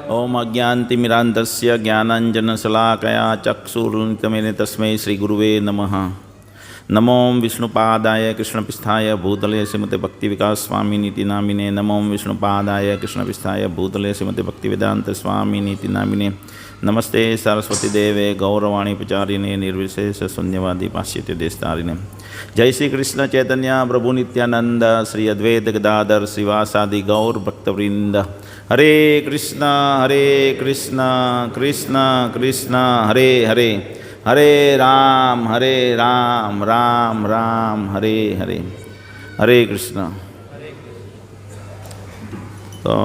ओम अज्ञानतिमिरान्धस्य ज्ञानाञ्जनशलाकया चक्षुरुन्मिलितं तस्मै श्रीगुरुवे नमः। नमो विष्णुपादाय कृष्णपिष्ठाय भूतले श्रीमते भक्तिविकास स्वामिनीति नामिने। नमो विष्णुपादाय कृष्णपिष्ठाय भूतले श्रीमते भक्तिवेदांत स्वामिनीति नामिने। नमस्ते सरस्वती देवे गौरवाणी प्रचारिणे निर्विशेष शून्यवादी पाश्चात्य देशतारिणे। जय श्री कृष्ण चैतन्य प्रभु नित्यानंद श्री अद्वैत गदाधर श्रीवासादि गौर भक्तवृंद। हरे कृष्णा कृष्ण कृष्ण हरे हरे, हरे राम राम राम हरे हरे। हरे कृष्ण। तो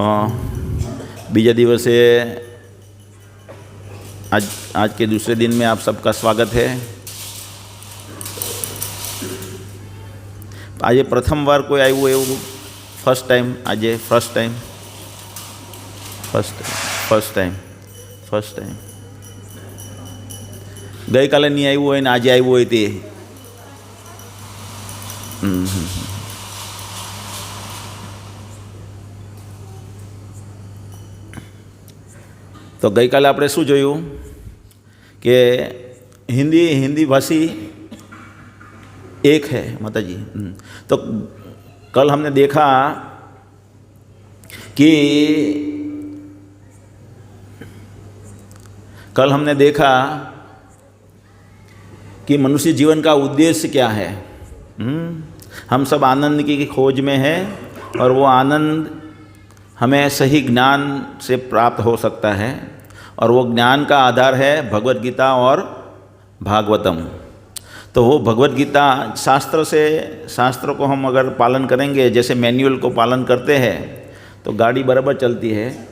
बीजा दिवसे आज के दूसरे दिन में आप सबका स्वागत है। आज प्रथम बार कोई आयु एवं फर्स्ट टाइम? आज फर्स्ट टाइम गई काले नहीं आयु हो आज आयु हो ते। तो गई काले आपणे शुं जोयुं कि हिंदी भाषी एक है माताजी। तो कल हमने देखा कि मनुष्य जीवन का उद्देश्य क्या है। हम सब आनंद की खोज में हैं और वो आनंद हमें सही ज्ञान से प्राप्त हो सकता है और वो ज्ञान का आधार है भगवत गीता और भागवतम। तो वो भगवत गीता शास्त्र को हम अगर पालन करेंगे, जैसे मैनुअल को पालन करते हैं तो गाड़ी बराबर चलती है,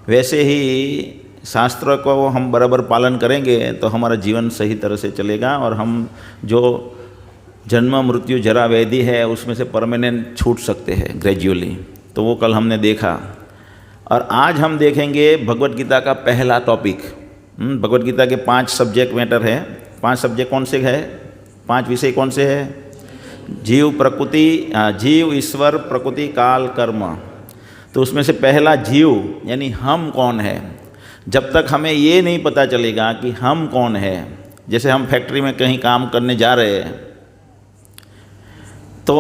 वैसे ही शास्त्र को हम बराबर पालन करेंगे तो हमारा जीवन सही तरह से चलेगा और हम जो जन्म मृत्यु जरा व्याधि है उसमें से परमानेंट छूट सकते हैं ग्रेजुअली। तो वो कल हमने देखा और आज हम देखेंगे भगवत गीता का पहला टॉपिक। भगवत गीता के 5 सब्जेक्ट मैटर है। 5 सब्जेक्ट कौन से है? 5 विषय कौन से है? जीव, ईश्वर, प्रकृति, काल, कर्म। तो उसमें से पहला जीव यानी हम कौन है। जब तक हमें ये नहीं पता चलेगा कि हम कौन है, जैसे हम फैक्ट्री में कहीं काम करने जा रहे हैं तो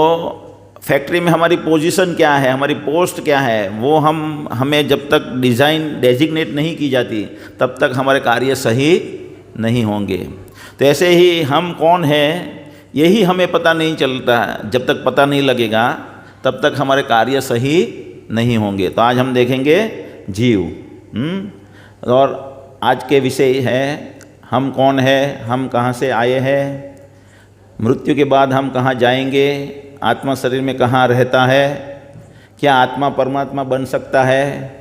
फैक्ट्री में हमारी पोजीशन क्या है, हमारी पोस्ट क्या है, वो हमें जब तक डेजिग्नेट नहीं की जाती तब तक हमारे कार्य सही नहीं होंगे। तो ऐसे ही हम कौन है यही हमें पता नहीं चलता। जब तक पता नहीं लगेगा तब तक हमारे कार्य सही नहीं होंगे। तो आज हम देखेंगे जीव। और आज के विषय है हम कौन है, हम कहाँ से आए हैं, मृत्यु के बाद हम कहाँ जाएंगे, आत्मा शरीर में कहाँ रहता है, क्या आत्मा परमात्मा बन सकता है,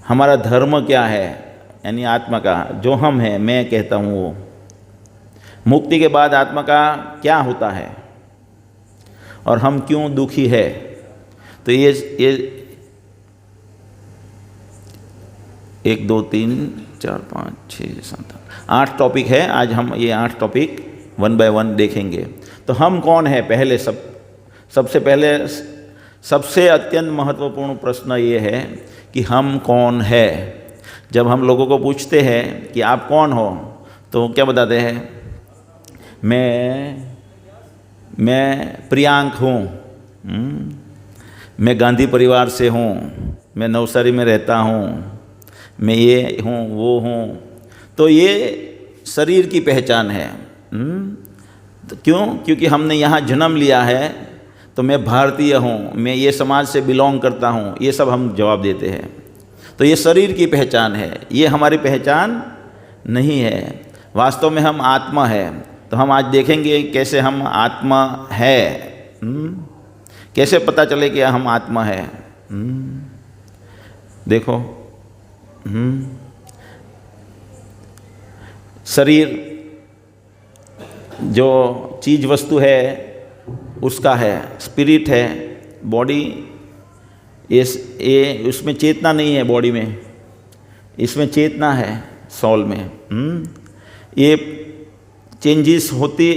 हमारा धर्म क्या है यानी आत्मा का जो हम हैं, मैं कहता हूँ वो, मुक्ति के बाद आत्मा का क्या होता है और हम क्यों दुखी है। तो ये 1 2 3 4 5 6 7 8 टॉपिक है। आज हम ये 8 टॉपिक 1 बाय 1 देखेंगे। तो हम कौन है, पहले सबसे पहले सबसे अत्यंत महत्वपूर्ण प्रश्न ये है कि हम कौन है। जब हम लोगों को पूछते हैं कि आप कौन हो तो क्या बताते हैं? मैं प्रियांक हूँ, मैं गांधी परिवार से हूँ, मैं नवसारी में रहता हूँ, मैं ये हूँ वो हूँ। तो ये शरीर की पहचान है। तो क्योंकि हमने यहाँ जन्म लिया है तो मैं भारतीय हूँ, मैं ये समाज से बिलोंग करता हूँ, ये सब हम जवाब देते हैं। तो ये शरीर की पहचान है, ये हमारी पहचान नहीं है। वास्तव में हम आत्मा है। तो हम आज देखेंगे कैसे हम आत्मा है। कैसे पता चले कि हम आत्मा है। देखो, शरीर जो चीज़ वस्तु है उसका है, स्पिरिट है, बॉडी ये उसमें चेतना नहीं है। बॉडी में इसमें चेतना है, सोल में। ये चेंजेस होती,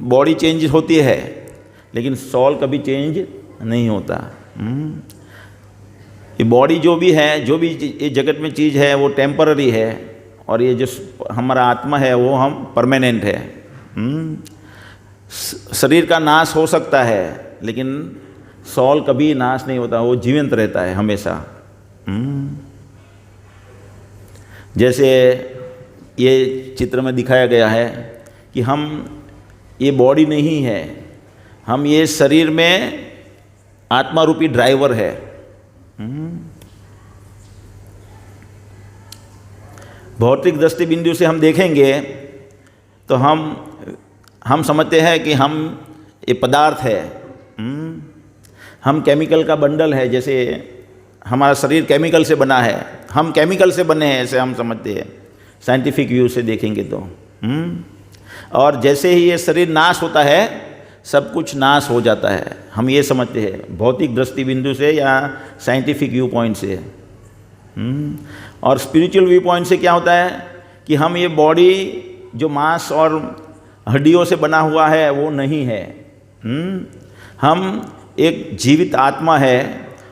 बॉडी चेंज होती है लेकिन सोल कभी चेंज नहीं होता। ये बॉडी जो भी है, जो भी ये जगत में चीज़ है वो टेम्पररी है, और ये जो हमारा आत्मा है वो हम परमानेंट है। शरीर का नाश हो सकता है लेकिन सॉल कभी नाश नहीं होता, वो जीवंत रहता है हमेशा। जैसे ये चित्र में दिखाया गया है कि हम ये बॉडी नहीं है, हम ये शरीर में आत्मा रूपी ड्राइवर है। भौतिक दृष्टि बिंदु से हम देखेंगे तो हम समझते हैं कि हम ये पदार्थ है, हम केमिकल का बंडल है। जैसे हमारा शरीर केमिकल से बना है, हम केमिकल से बने हैं, ऐसे हम समझते हैं साइंटिफिक व्यू से देखेंगे तो। और जैसे ही ये शरीर नाश होता है सब कुछ नाश हो जाता है, हम ये समझते हैं भौतिक दृष्टि बिंदु से या साइंटिफिक व्यू पॉइंट से। और स्पिरिचुअल व्यू पॉइंट से क्या होता है कि हम ये बॉडी जो मांस और हड्डियों से बना हुआ है वो नहीं है। हम एक जीवित आत्मा है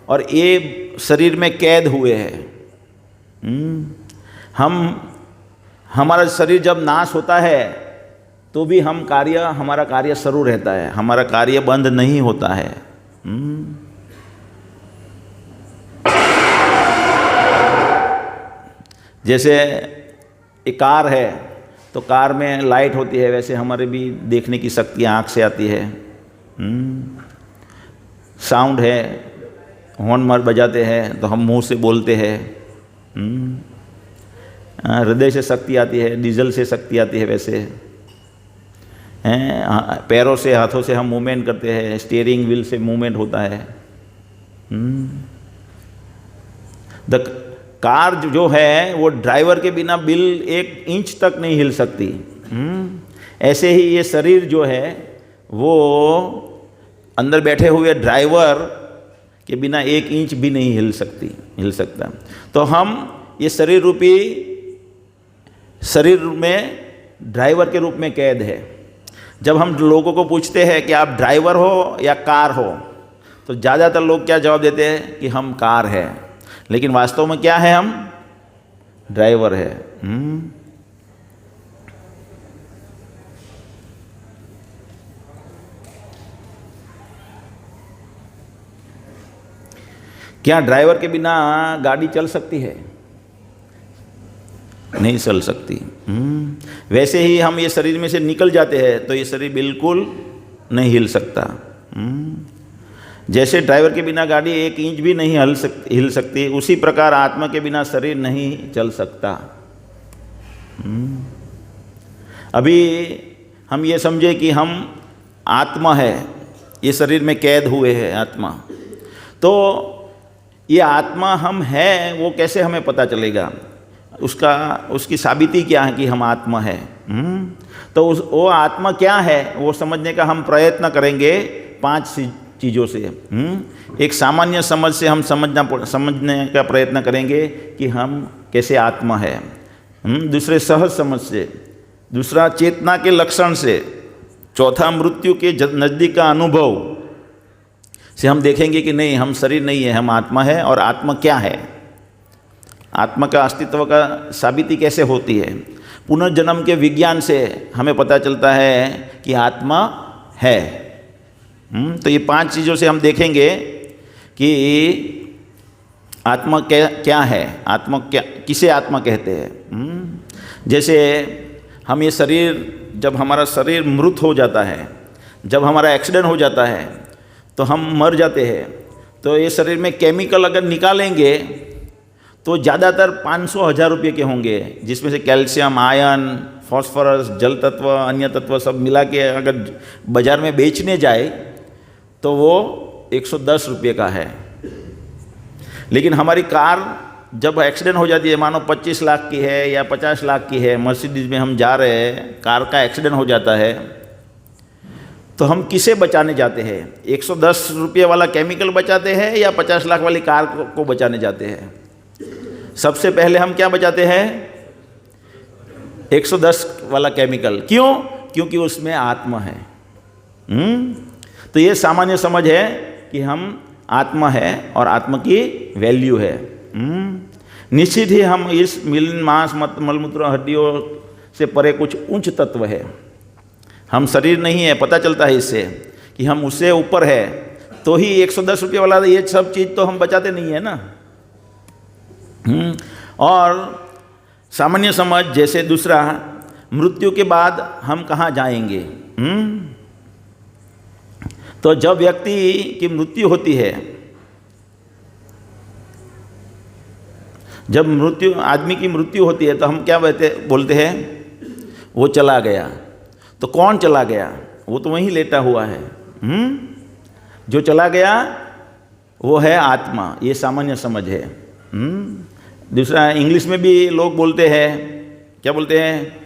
और ये शरीर में कैद हुए हैं। हमारा शरीर जब नाश होता है तो भी हमारा कार्य शुरू रहता है, हमारा कार्य बंद नहीं होता है। जैसे एक कार है तो कार में लाइट होती है, वैसे हमारे भी देखने की शक्ति आँख से आती है। साउंड है, हॉर्न बजाते हैं तो हम मुंह से बोलते हैं। हृदय से शक्ति आती है, डीजल से शक्ति आती है, वैसे हैं पैरों से हाथों से हम मूवमेंट करते हैं, स्टीयरिंग व्हील से मूवमेंट होता है। कार जो है वो ड्राइवर के बिना बिल 1 इंच तक नहीं हिल सकती। ऐसे ही ये शरीर जो है वो अंदर बैठे हुए ड्राइवर के बिना 1 इंच भी नहीं हिल सकता। तो हम ये शरीर में ड्राइवर के रूप में कैद है। जब हम लोगों को पूछते हैं कि आप ड्राइवर हो या कार हो, तो ज़्यादातर लोग क्या जवाब देते हैं कि हम कार है, लेकिन वास्तव में क्या है, हम ड्राइवर है। क्या ड्राइवर के बिना गाड़ी चल सकती है? नहीं चल सकती। वैसे ही हम ये शरीर में से निकल जाते हैं तो ये शरीर बिल्कुल नहीं हिल सकता। जैसे ड्राइवर के बिना गाड़ी 1 इंच भी नहीं हिल सकती, उसी प्रकार आत्मा के बिना शरीर नहीं चल सकता। अभी हम ये समझे कि हम आत्मा है, ये शरीर में कैद हुए हैं आत्मा। तो ये आत्मा हम हैं वो कैसे हमें पता चलेगा? उसकी साबिती क्या है कि हम आत्मा है? तो वो आत्मा क्या है वो समझने का हम प्रयत्न करेंगे 5 चीज़ों से। एक सामान्य समझ से हम समझने का प्रयत्न करेंगे कि हम कैसे आत्मा है। दूसरे सहज समझ से, दूसरा चेतना के लक्षण से, चौथा मृत्यु के नज़दीक का अनुभव से हम देखेंगे कि नहीं, हम शरीर नहीं है, हम आत्मा है। और आत्मा क्या है, आत्मा का अस्तित्व का साबिती कैसे होती है? पुनर्जन्म के विज्ञान से हमें पता चलता है कि आत्मा है। तो ये 5 चीज़ों से हम देखेंगे कि आत्मा क्या है, आत्मा क्या, किसे आत्मा कहते हैं। जैसे हम ये शरीर, जब हमारा शरीर मृत हो जाता है, जब हमारा एक्सीडेंट हो जाता है तो हम मर जाते हैं। तो ये शरीर में केमिकल अगर निकालेंगे तो ज़्यादातर 500-1000 रुपये के होंगे, जिसमें से कैल्शियम, आयरन, फॉस्फोरस, जल तत्व, अन्य तत्व सब मिला के अगर बाज़ार में बेचने जाए तो वो 110 रुपये का है। लेकिन हमारी कार जब एक्सीडेंट हो जाती है, मानो 25 लाख की है या 50 लाख की है, मर्सिडीज में हम जा रहे हैं, कार का एक्सीडेंट हो जाता है, तो हम किसे बचाने जाते हैं? 110 रुपये वाला केमिकल बचाते हैं या 50 लाख वाली कार को बचाने जाते हैं? सबसे पहले हम क्या बचाते हैं? 110 वाला केमिकल। क्यों? क्योंकि उसमें आत्मा है। तो ये सामान्य समझ है कि हम आत्मा है और आत्मा की वैल्यू है। निश्चित ही हम इस मिलन मांस मलमूत्र हड्डियों से परे कुछ उच्च तत्व है। हम शरीर नहीं है, पता चलता है इससे कि हम उससे ऊपर है, तो ही 110 रुपये वाला ये सब चीज़ तो हम बचाते नहीं है ना। और सामान्य समझ जैसे दूसरा, मृत्यु के बाद हम कहाँ जाएंगे। तो जब व्यक्ति की मृत्यु होती है, जब आदमी की मृत्यु होती है तो हम क्या बोलते हैं, वो चला गया। तो कौन चला गया? वो तो वहीं लेटा हुआ है। जो चला गया वो है आत्मा। ये सामान्य समझ है। दूसरा, इंग्लिश में भी लोग बोलते हैं, क्या बोलते हैं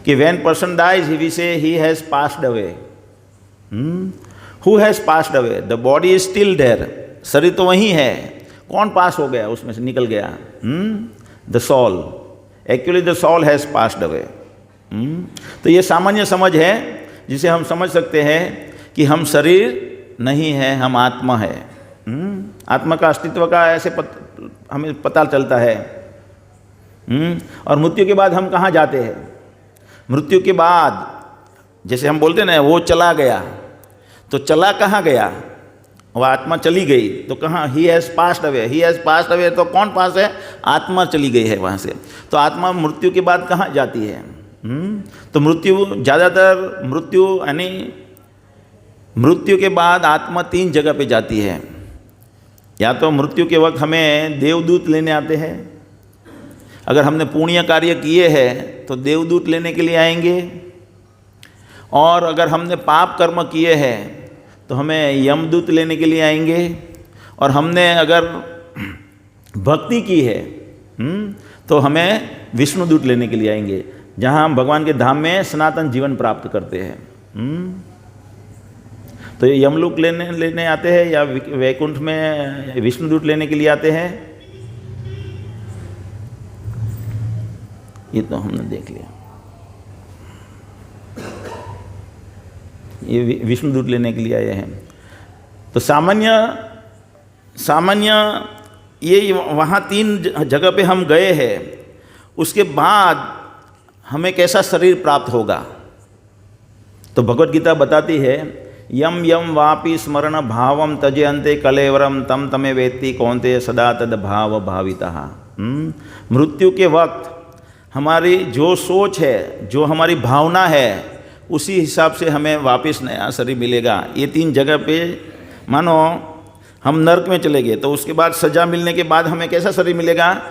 कि when person dies we say he has passed away. Who has passed away? The body is still there. शरीर तो वहीं है, कौन पास हो गया, उसमें से निकल गया? The soul. Actually the soul has passed away. तो ये सामान्य समझ है जिसे हम समझ सकते हैं कि हम शरीर नहीं है, हम आत्मा है। आत्मा का अस्तित्व का ऐसे हमें पता चलता है। और मृत्यु के बाद हम कहाँ जाते हैं? मृत्यु के बाद जैसे हम बोलते हैं ना, वो चला गया, तो चला कहाँ गया? वो आत्मा चली गई, तो कहाँ? He has passed away. He has passed away, तो कौन पास है? आत्मा चली गई है वहाँ से। तो आत्मा मृत्यु के बाद कहाँ जाती है? तो मृत्यु, ज़्यादातर मृत्यु यानी मृत्यु के बाद आत्मा 3 जगह पे जाती है। या तो मृत्यु के वक्त हमें देवदूत लेने आते हैं। अगर हमने पुण्य कार्य किए हैं तो देवदूत लेने के लिए आएंगे, और अगर हमने पाप कर्म किए हैं तो हमें यमदूत लेने के लिए आएंगे, और हमने अगर भक्ति की है तो हमें विष्णुदूत लेने के लिए आएंगे, जहाँ हम भगवान के धाम में सनातन जीवन प्राप्त करते हैं। तो ये यमलोक लेने आते हैं या वैकुंठ में विष्णुदूत लेने के लिए आते हैं, ये तो हमने देख लिया। ये विष्णुदूत लेने के लिए आए हैं। तो सामान्य ये वहाँ 3 जगह पे हम गए हैं, उसके बाद हमें कैसा शरीर प्राप्त होगा? तो भगवत गीता बताती है, यम यम वापि स्मरण भावम तजयन्ते कलेवरम तम तमे वेत्ति कौन्तेय सदा तद भाव भावितः। मृत्यु के वक्त हमारी जो सोच है, जो हमारी भावना है, उसी हिसाब से हमें वापस नया शरीर मिलेगा। ये 3 जगह पे, मानो हम नरक में चले गए तो उसके बाद सज़ा मिलने के बाद हमें कैसा शरीर मिलेगा?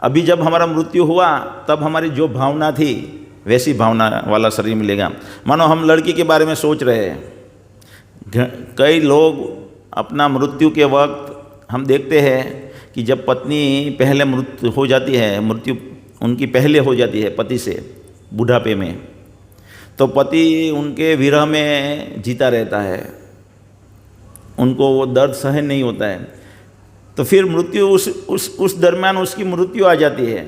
अभी जब हमारा मृत्यु हुआ तब हमारी जो भावना थी वैसी भावना वाला शरीर मिलेगा। मानो हम लड़की के बारे में सोच रहे हैं, कई लोग अपना मृत्यु के वक्त हम देखते हैं कि जब पत्नी पहले मृत्यु हो जाती है, मृत्यु उनकी पहले हो जाती है पति से बुढ़ापे में, तो पति उनके विरह में जीता रहता है, उनको वो दर्द सहन नहीं होता है। तो फिर मृत्यु उस दरमियान उसकी मृत्यु आ जाती है,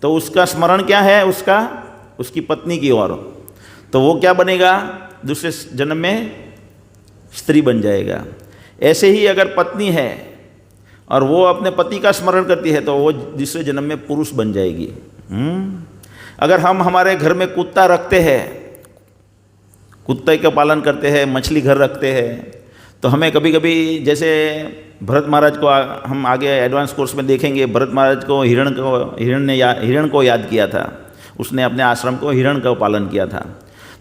तो उसका स्मरण क्या है? उसकी पत्नी की ओर। तो वो क्या बनेगा? दूसरे जन्म में स्त्री बन जाएगा। ऐसे ही अगर पत्नी है और वो अपने पति का स्मरण करती है तो वो दूसरे जन्म में पुरुष बन जाएगी। अगर हम हमारे घर में कुत्ता रखते हैं, कुत्ते का पालन करते हैं, मछली घर रखते हैं, तो हमें कभी कभी, जैसे भरत महाराज को हम आगे एडवांस कोर्स में देखेंगे, भरत महाराज को हिरण को याद किया था, उसने अपने आश्रम को हिरण का पालन किया था।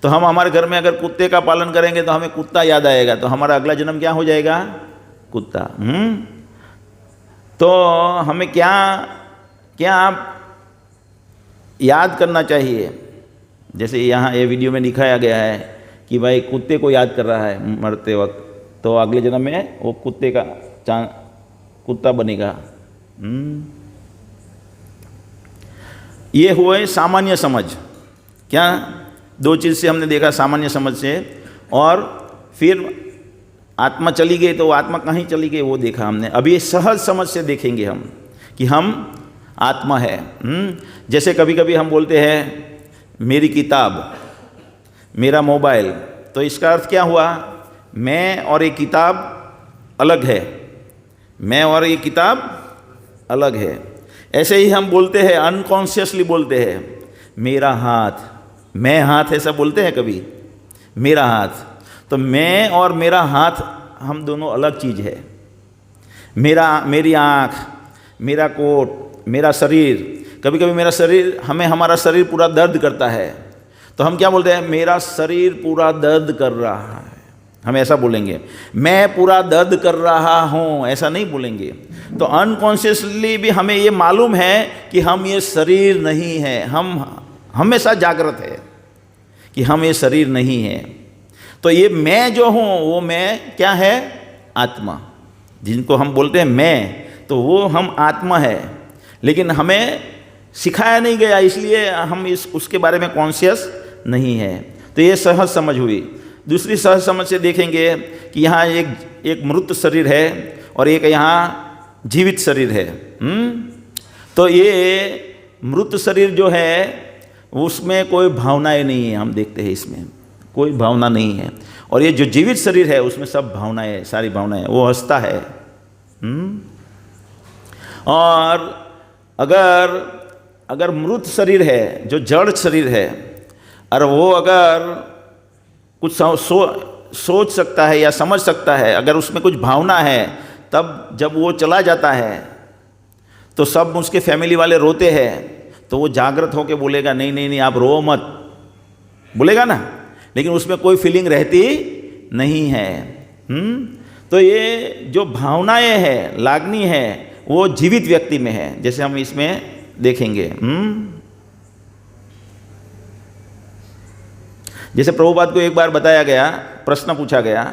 तो हम हमारे घर में अगर कुत्ते का पालन करेंगे तो हमें कुत्ता याद आएगा, तो हमारा अगला जन्म क्या हो जाएगा? कुत्ता। तो हमें क्या याद करना चाहिए? जैसे यहाँ ये वीडियो में दिखाया गया है कि भाई कुत्ते को याद कर रहा है मरते वक्त, तो अगले जन्म में वो कुत्ता बनेगा। ये हुए सामान्य समझ। क्या 2 चीज़ से हमने देखा, सामान्य समझ से, और फिर आत्मा चली गई तो आत्मा कहीं चली गई वो देखा हमने। अभी ये सहज समझ से देखेंगे हम कि हम आत्मा है। जैसे कभी कभी हम बोलते हैं मेरी किताब, मेरा मोबाइल, तो इसका अर्थ क्या हुआ? मैं और एक किताब अलग है, मैं और ये किताब अलग है। ऐसे ही हम बोलते हैं, अनकॉन्शियसली बोलते हैं, मेरा हाथ, मैं हाथ, ऐसा बोलते हैं कभी, मेरा हाथ। तो मैं और मेरा हाथ हम दोनों अलग चीज़ है। मेरी आँख, मेरा कोट, मेरा शरीर, कभी कभी मेरा शरीर, हमारा शरीर पूरा दर्द करता है तो हम क्या बोलते हैं, मेरा शरीर पूरा दर्द कर रहा है, हम ऐसा बोलेंगे। मैं पूरा दर्द कर रहा हूँ, ऐसा नहीं बोलेंगे। तो अनकॉन्शियसली भी हमें ये मालूम है कि हम ये शरीर नहीं है, हम हमेशा जागृत है कि हम ये शरीर नहीं है। तो ये मैं जो हूँ वो मैं क्या है, आत्मा, जिनको हम बोलते हैं मैं, तो वो हम आत्मा है। लेकिन हमें सिखाया नहीं गया, इसलिए हम उसके बारे में कॉन्शियस नहीं है। तो ये सहज समझ हुई। दूसरी सहज समझ से देखेंगे कि यहाँ एक मृत शरीर है और एक यहाँ जीवित शरीर है। तो ये मृत शरीर जो है उसमें कोई भावनाएं नहीं है, हम देखते हैं इसमें कोई भावना नहीं है। और ये जो जीवित शरीर है उसमें सब भावनाएं, सारी भावनाएं, वो हंसता है। और अगर मृत शरीर है, जो जड़ शरीर है, और वो अगर कुछ सोच सकता है या समझ सकता है, अगर उसमें कुछ भावना है, तब जब वो चला जाता है तो सब उसके फैमिली वाले रोते हैं, तो वो जागृत होकर बोलेगा नहीं नहीं नहीं आप रो मत, बोलेगा ना, लेकिन उसमें कोई फीलिंग रहती नहीं है। तो ये जो भावनाएं है, लागनी है, वो जीवित व्यक्ति में है, जैसे हम इसमें देखेंगे। जैसे प्रभुपाद को एक बार बताया गया, प्रश्न पूछा गया,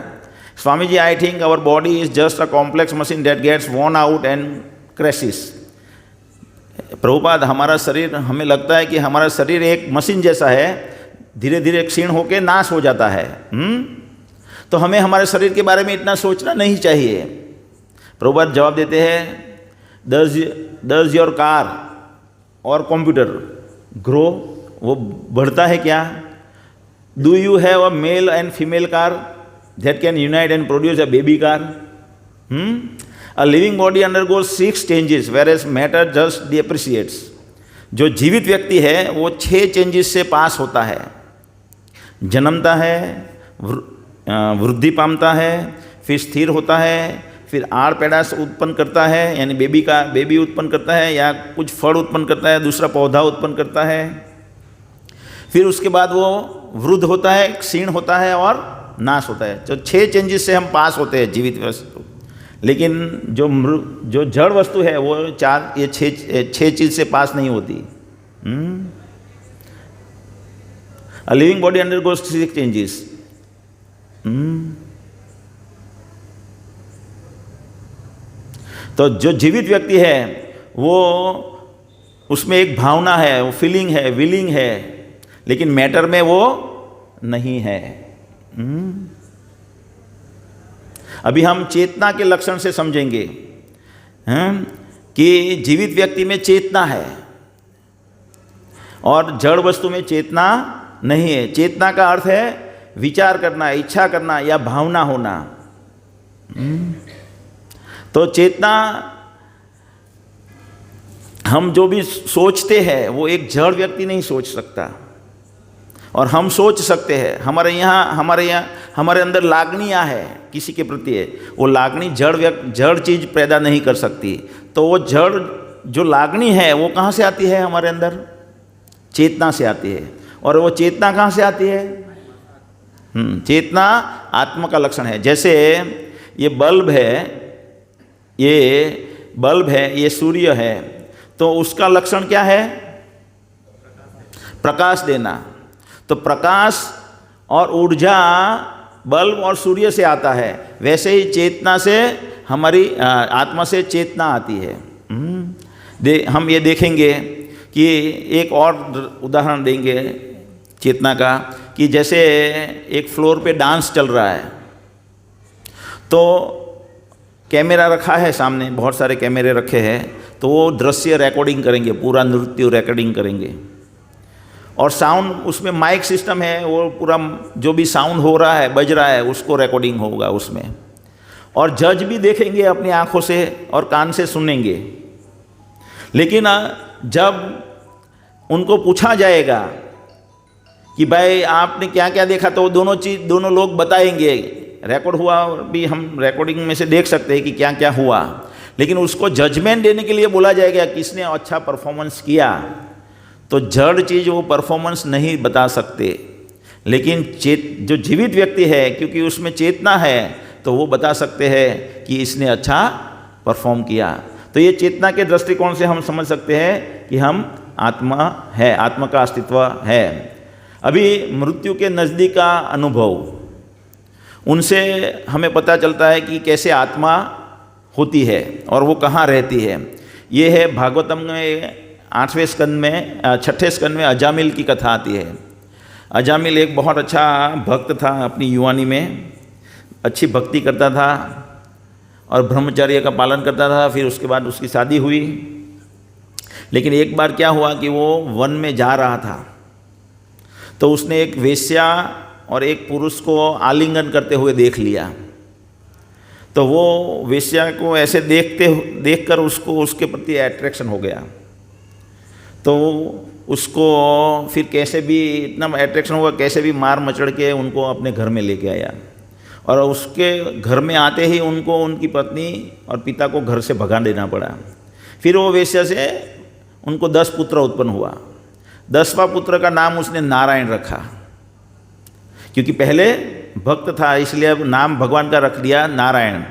Swami ji I think our body is just a complex machine that gets worn out and crashes. Prabhupada, हमारा शरीर, हमें लगता है कि हमारा शरीर एक मशीन जैसा है, धीरे धीरे क्षीण होकर नाश हो जाता है। तो हमें हमारे शरीर के बारे में इतना सोचना नहीं चाहिए। प्रभुपाद जवाब देते हैं, डज योर कार और कंप्यूटर ग्रो, वो बढ़ता है क्या? Do you have a male and female car that can unite and produce a baby car? A living body undergoes 6 changes whereas matter just depreciates. जो जीवित व्यक्ति है वो 6 चेंजेस से पास होता है। जन्मता है, वृद्धि पामता है, फिर स्थिर होता है, फिर आड़ पैदाश उत्पन्न करता है, यानी बेबी उत्पन्न करता है, या कुछ फल उत्पन्न करता है, दूसरा पौधा उत्पन्न करता है, फिर उसके बाद वो वृद्ध होता है, क्षीण होता है और नाश होता है। तो 6 चेंजेस से हम पास होते हैं जीवित वस्तु। लेकिन जो जड़ वस्तु है वो 6 चीज से पास नहीं होती। अ लिविंग बॉडी अंडरगोज 6 चेंजेस। तो जो जीवित व्यक्ति है वो, उसमें एक भावना है, वो फीलिंग है, विलिंग है, लेकिन मैटर में वो नहीं है। अभी हम चेतना के लक्षण से समझेंगे कि जीवित व्यक्ति में चेतना है और जड़ वस्तु में चेतना नहीं है। चेतना का अर्थ है विचार करना, इच्छा करना या भावना होना। तो चेतना, हम जो भी सोचते हैं वो एक जड़ व्यक्ति नहीं सोच सकता, और हम सोच सकते हैं। हमारे अंदर लागनियाँ है किसी के प्रति, वो लागनी जड़ चीज़ पैदा नहीं कर सकती। तो वो जड़ जो लागनी है वो कहाँ से आती है? हमारे अंदर चेतना से आती है। और वो चेतना कहाँ से आती है? चेतना आत्मा का लक्षण है। जैसे ये बल्ब है, ये सूर्य है, तो उसका लक्षण क्या है? प्रकाश देना। तो प्रकाश और ऊर्जा बल्ब और सूर्य से आता है, वैसे ही चेतना से, हमारी आत्मा से चेतना आती है। हम ये देखेंगे कि एक और उदाहरण देंगे चेतना का, कि जैसे एक फ्लोर पे डांस चल रहा है, तो कैमरा रखा है सामने, बहुत सारे कैमरे रखे हैं, तो वो दृश्य रिकॉर्डिंग करेंगे, पूरा नृत्य रिकॉर्डिंग करेंगे। और साउंड, उसमें माइक सिस्टम है, वो पूरा जो भी साउंड हो रहा है, बज रहा है, उसको रिकॉर्डिंग होगा उसमें। और जज भी देखेंगे अपनी आंखों से और कान से सुनेंगे। लेकिन जब उनको पूछा जाएगा कि भाई आपने क्या क्या देखा, तो दोनों लोग बताएंगे। रिकॉर्ड हुआ भी हम रिकॉर्डिंग में से देख सकते हैं कि क्या क्या हुआ, लेकिन उसको जजमेंट देने के लिए बोला जाएगा किसने अच्छा परफॉर्मेंस किया, तो जड़ चीज़ वो परफॉर्मेंस नहीं बता सकते। लेकिन जो जीवित व्यक्ति है, क्योंकि उसमें चेतना है, तो वो बता सकते हैं कि इसने अच्छा परफॉर्म किया। तो ये चेतना के दृष्टिकोण से हम समझ सकते हैं कि हम आत्मा है, आत्मा का अस्तित्व है। अभी मृत्यु के नज़दीक का अनुभव, उनसे हमें पता चलता है कि कैसे आत्मा होती है और वो कहाँ रहती है। ये है भागवतम में 8वें स्कंद में 6ठे स्कंद में अजामिल की कथा आती है। अजामिल एक बहुत अच्छा भक्त था, अपनी युवानी में अच्छी भक्ति करता था और ब्रह्मचर्य का पालन करता था। फिर उसके बाद उसकी शादी हुई, लेकिन एक बार क्या हुआ कि वो वन में जा रहा था, तो उसने एक वेश्या और एक पुरुष को आलिंगन करते हुए देख लिया। तो वो वेश्या को ऐसे देखकर उसको उसके प्रति अट्रैक्शन हो गया। तो उसको फिर कैसे भी इतना अट्रैक्शन हुआ, कैसे भी मार मचड़ के उनको अपने घर में लेके आया। और उसके घर में आते ही उनको उनकी पत्नी और पिता को घर से भगा देना पड़ा। फिर वो वेश्या से उनको 10 पुत्र उत्पन्न हुआ। 10वां पुत्र का नाम उसने नारायण रखा, क्योंकि पहले भक्त था इसलिए अब नाम भगवान का रख दिया नारायण।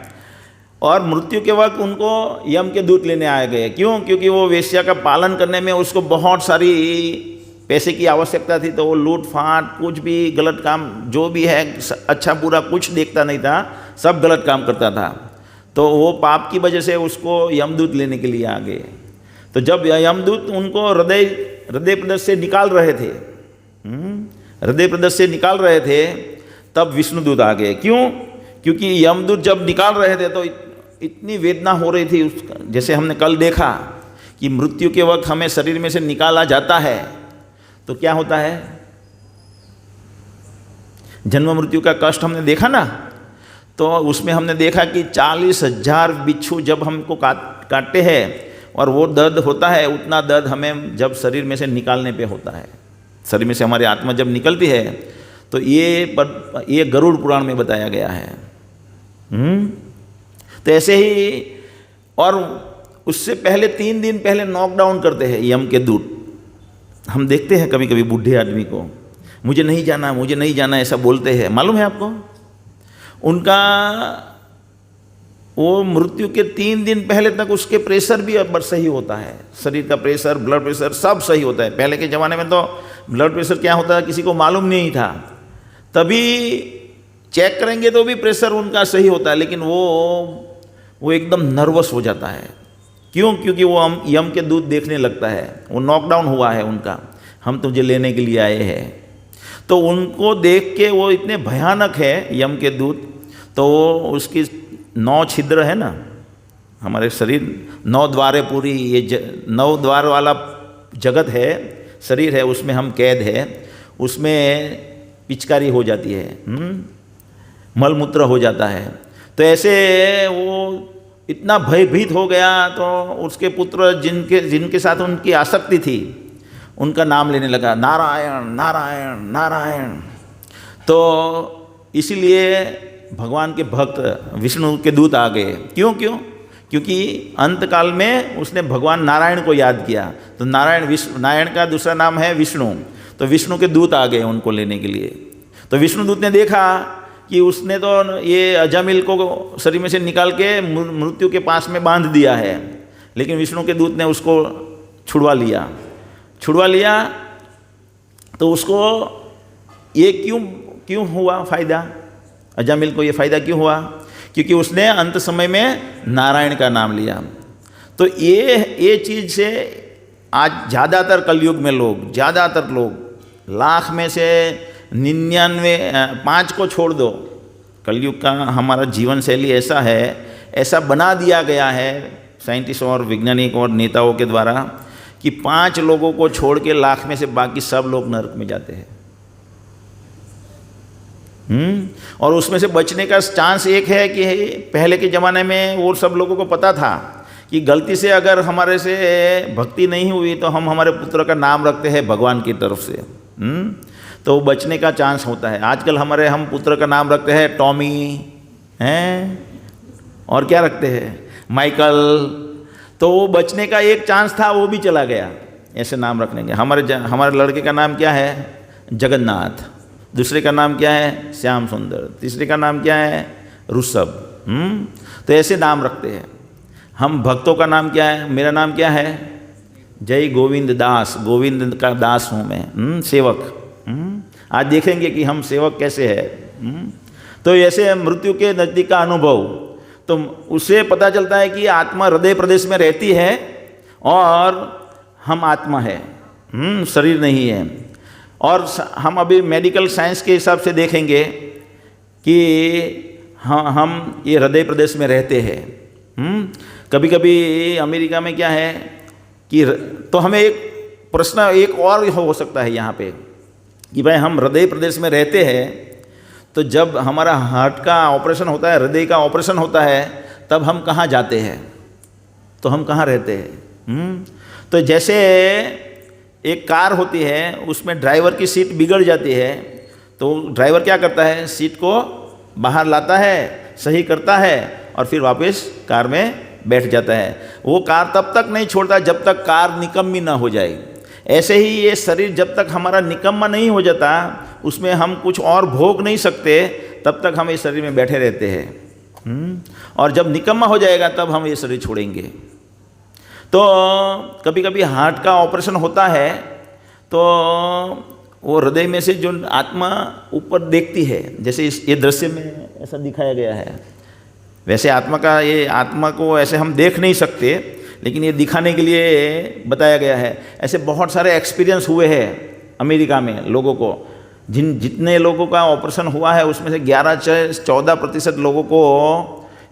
और मृत्यु के वक्त उनको यम के दूत लेने आए गए। क्यों? क्योंकि वो वेश्या का पालन करने में उसको बहुत सारी पैसे की आवश्यकता थी, तो वो लूट फाट कुछ भी गलत काम जो भी है, अच्छा बुरा कुछ देखता नहीं था, सब गलत काम करता था। तो वो पाप की वजह से उसको यमदूत लेने के लिए आ गए। तो जब यमदूत उनको हृदय प्रदेश से निकाल रहे थे, हृदय प्रदेश से निकाल रहे थे, तब विष्णुदूत आ गए। क्यों? क्योंकि यमदूत जब निकाल रहे थे तो इतनी वेदना हो रही थी उसका। जैसे हमने कल देखा कि मृत्यु के वक्त हमें शरीर में से निकाला जाता है तो क्या होता है, जन्म मृत्यु का कष्ट हमने देखा ना। तो उसमें हमने देखा कि 40,000 बिच्छू जब हमको काटते हैं और वो दर्द होता है, उतना दर्द हमें जब शरीर में से निकालने पे होता है। शरीर में से हमारी आत्मा जब निकलती है, तो ये गरुड़ पुराण में बताया गया है। तो ऐसे ही, और उससे पहले 3 दिन पहले नॉकडाउन करते हैं यम के दूत। हम देखते हैं कभी कभी बूढ़े आदमी को, मुझे नहीं जाना, मुझे नहीं जाना, ऐसा बोलते हैं। मालूम है आपको, उनका वो मृत्यु के 3 दिन पहले तक उसके प्रेशर भी अब सही होता है। शरीर का प्रेशर, ब्लड प्रेशर सब सही होता है। पहले के ज़माने में तो ब्लड प्रेशर क्या होता है किसी को मालूम नहीं था, तभी चेक करेंगे तो भी प्रेशर उनका सही होता है, लेकिन वो एकदम नर्वस हो जाता है। क्यों? क्योंकि वो यम के दूत देखने लगता है। वो नॉकडाउन हुआ है उनका, हम तुझे लेने के लिए आए हैं। तो उनको देख के वो इतने भयानक है यम के दूत। तो उसकी 9 छिद्र है ना, हमारे शरीर 9 द्वारें पूरी, ये 9 द्वार वाला जगत है, शरीर है, उसमें हम कैद है। उसमें पिचकारी हो जाती है, मलमूत्र हो जाता है। तो ऐसे वो इतना भयभीत हो गया, तो उसके पुत्र जिनके साथ उनकी आसक्ति थी, उनका नाम लेने लगा, नारायण नारायण नारायण। तो इसीलिए भगवान के भक्त विष्णु के दूत आ गए। क्यों? क्योंकि अंतकाल में उसने भगवान नारायण को याद किया। तो नारायण का दूसरा नाम है विष्णु। तो विष्णु के दूत आ गए उनको लेने के लिए। तो विष्णु दूत ने देखा कि उसने तो ये अजामिल को शरीर में से निकाल के मृत्यु के पास में बांध दिया है, लेकिन विष्णु के दूत ने उसको छुड़वा लिया। तो उसको ये क्यों हुआ फ़ायदा, अजामिल को ये फ़ायदा क्यों हुआ? क्योंकि उसने अंत समय में नारायण का नाम लिया। तो ये चीज़ से आज ज़्यादातर कलयुग में ज़्यादातर लोग लाख में से 5 को छोड़ दो। कलयुग का हमारा जीवन शैली ऐसा है, ऐसा बना दिया गया है साइंटिस्ट और वैज्ञानिक और नेताओं के द्वारा कि 5 लोगों को छोड़ के लाख में से बाकी सब लोग नरक में जाते हैं। और उसमें से बचने का चांस एक है कि पहले के ज़माने में वो सब लोगों को पता था कि गलती से अगर हमारे से भक्ति नहीं हुई तो हम हमारे पुत्र का नाम रखते हैं भगवान की तरफ से, तो बचने का चांस होता है। आजकल हम पुत्र का नाम रखते हैं टॉमी हैं, और क्या रखते हैं, माइकल। तो वो बचने का एक चांस था, वो भी चला गया ऐसे नाम रखने के। हमारे लड़के का नाम क्या है, जगन्नाथ। दूसरे का नाम क्या है, श्याम सुंदर। तीसरे का नाम क्या है, ऋषभ। तो ऐसे नाम रखते हैं। हम भक्तों का नाम क्या है, मेरा नाम क्या है, जय गोविंद दास, गोविंद का दास हूँ मैं, सेवक। आज देखेंगे कि हम सेवक कैसे हैं। तो ऐसे मृत्यु के नज़दीक का अनुभव, तो उससे पता चलता है कि आत्मा हृदय प्रदेश में रहती है और हम आत्मा है, शरीर नहीं है। और हम अभी मेडिकल साइंस के हिसाब से देखेंगे कि हम ये हृदय प्रदेश में रहते हैं। कभी कभी अमेरिका में क्या है कि, तो हमें एक प्रश्न एक और हो सकता है यहाँ पे कि भाई हम हृदय प्रदेश में रहते हैं, तो जब हमारा हार्ट का ऑपरेशन होता है, हृदय का ऑपरेशन होता है, तब हम कहाँ जाते हैं, तो हम कहाँ रहते हैं। तो जैसे एक कार होती है, उसमें ड्राइवर की सीट बिगड़ जाती है, तो ड्राइवर क्या करता है, सीट को बाहर लाता है, सही करता है और फिर वापस कार में बैठ जाता है। वो कार तब तक नहीं छोड़ता जब तक कार निकम्मी ना हो जाए। ऐसे ही ये शरीर जब तक हमारा निकम्मा नहीं हो जाता, उसमें हम कुछ और भोग नहीं सकते, तब तक हम इस शरीर में बैठे रहते हैं। और जब निकम्मा हो जाएगा तब हम ये शरीर छोड़ेंगे। तो कभी कभी हार्ट का ऑपरेशन होता है, तो वो हृदय में से जो आत्मा ऊपर देखती है, जैसे ये दृश्य में ऐसा दिखाया गया है, वैसे आत्मा को ऐसे हम देख नहीं सकते, लेकिन ये दिखाने के लिए बताया गया है। ऐसे बहुत सारे एक्सपीरियंस हुए हैं अमेरिका में लोगों को। जितने लोगों का ऑपरेशन हुआ है उसमें से 11-14% लोगों को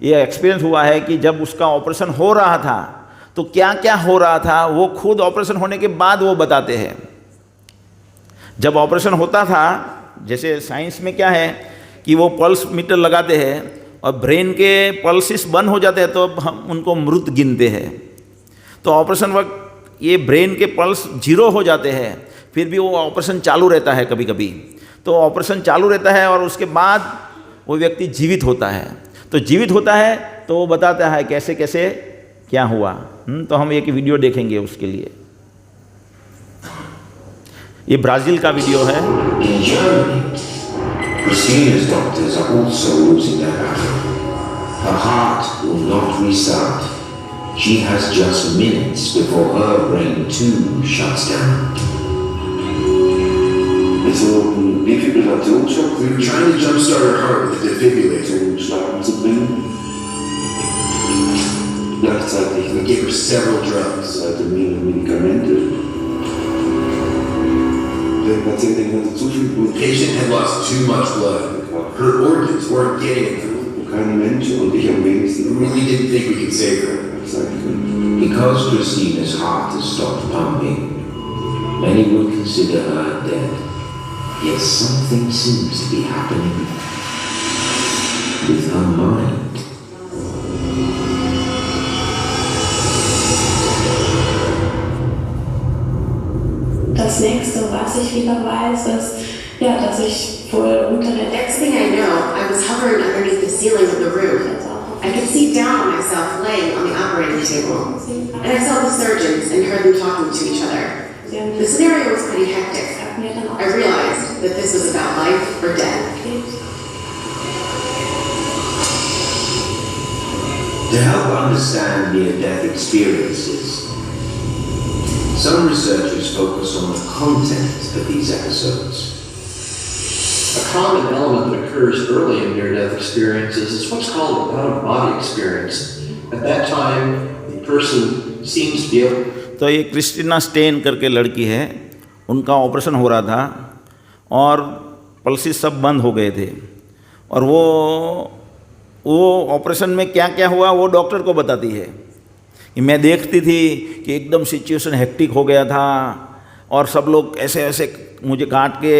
ये एक्सपीरियंस हुआ है कि जब उसका ऑपरेशन हो रहा था तो क्या क्या हो रहा था, वो खुद ऑपरेशन होने के बाद वो बताते हैं। जब ऑपरेशन होता था, जैसे साइंस में क्या है कि वो पल्स मीटर लगाते हैं और ब्रेन के पल्सेस बंद हो जाते हैं, तो हम उनको मृत गिनते हैं। तो ऑपरेशन वक्त ये ब्रेन के पल्स 0 हो जाते हैं, फिर भी वो ऑपरेशन चालू रहता है कभी कभी। तो ऑपरेशन चालू रहता है और उसके बाद वो व्यक्ति जीवित होता है। तो जीवित होता है तो वो बताता है कैसे कैसे क्या हुआ। तो हम एक वीडियो देखेंगे उसके लिए। ये ब्राज़ील का वीडियो है। Christina's doctors are also losing their battle. Her heart will not restart. She has just minutes before her brain too shuts down. It's a Defibrillation. We were trying to jumpstart her heart with a defibrillator. Schlafen zu bringen. Gleichzeitig We gave her several drugs. Medikamente. Der Patientin hatte zu viel The Blut. patient had lost too much blood. Her organs weren't getting it. Keine Menschen und ich am We wenigsten really didn't think we could save her. sagen können. Because Christina's heart has stopped pumping, many would consider her dead. Yet something seems to be happening with her mind. Das nächste, was ich wieder weiß, ist, ja, dass ich wohl unter der Next thing I know, I was hovering underneath the ceiling of the room. I could see down on myself laying on the operating table. And I saw the surgeons and heard them talking to each other. The scenario was pretty hectic. I realized that this was about life or death. To help understand near-death experiences, some researchers focus on the content of these episodes. A common element that occurs early in near-death experiences is what's called an out-of-body experience. At that time, the person seems to be able. तो ये Christina stand करके लड़की है, उनका operation हो रहा था और पल्सेस सब बंद हो गए थे, और वो ऑपरेशन में क्या क्या हुआ वो डॉक्टर को बताती है कि मैं देखती थी कि एकदम सिचुएशन हेक्टिक हो गया था और सब लोग ऐसे ऐसे मुझे काट के,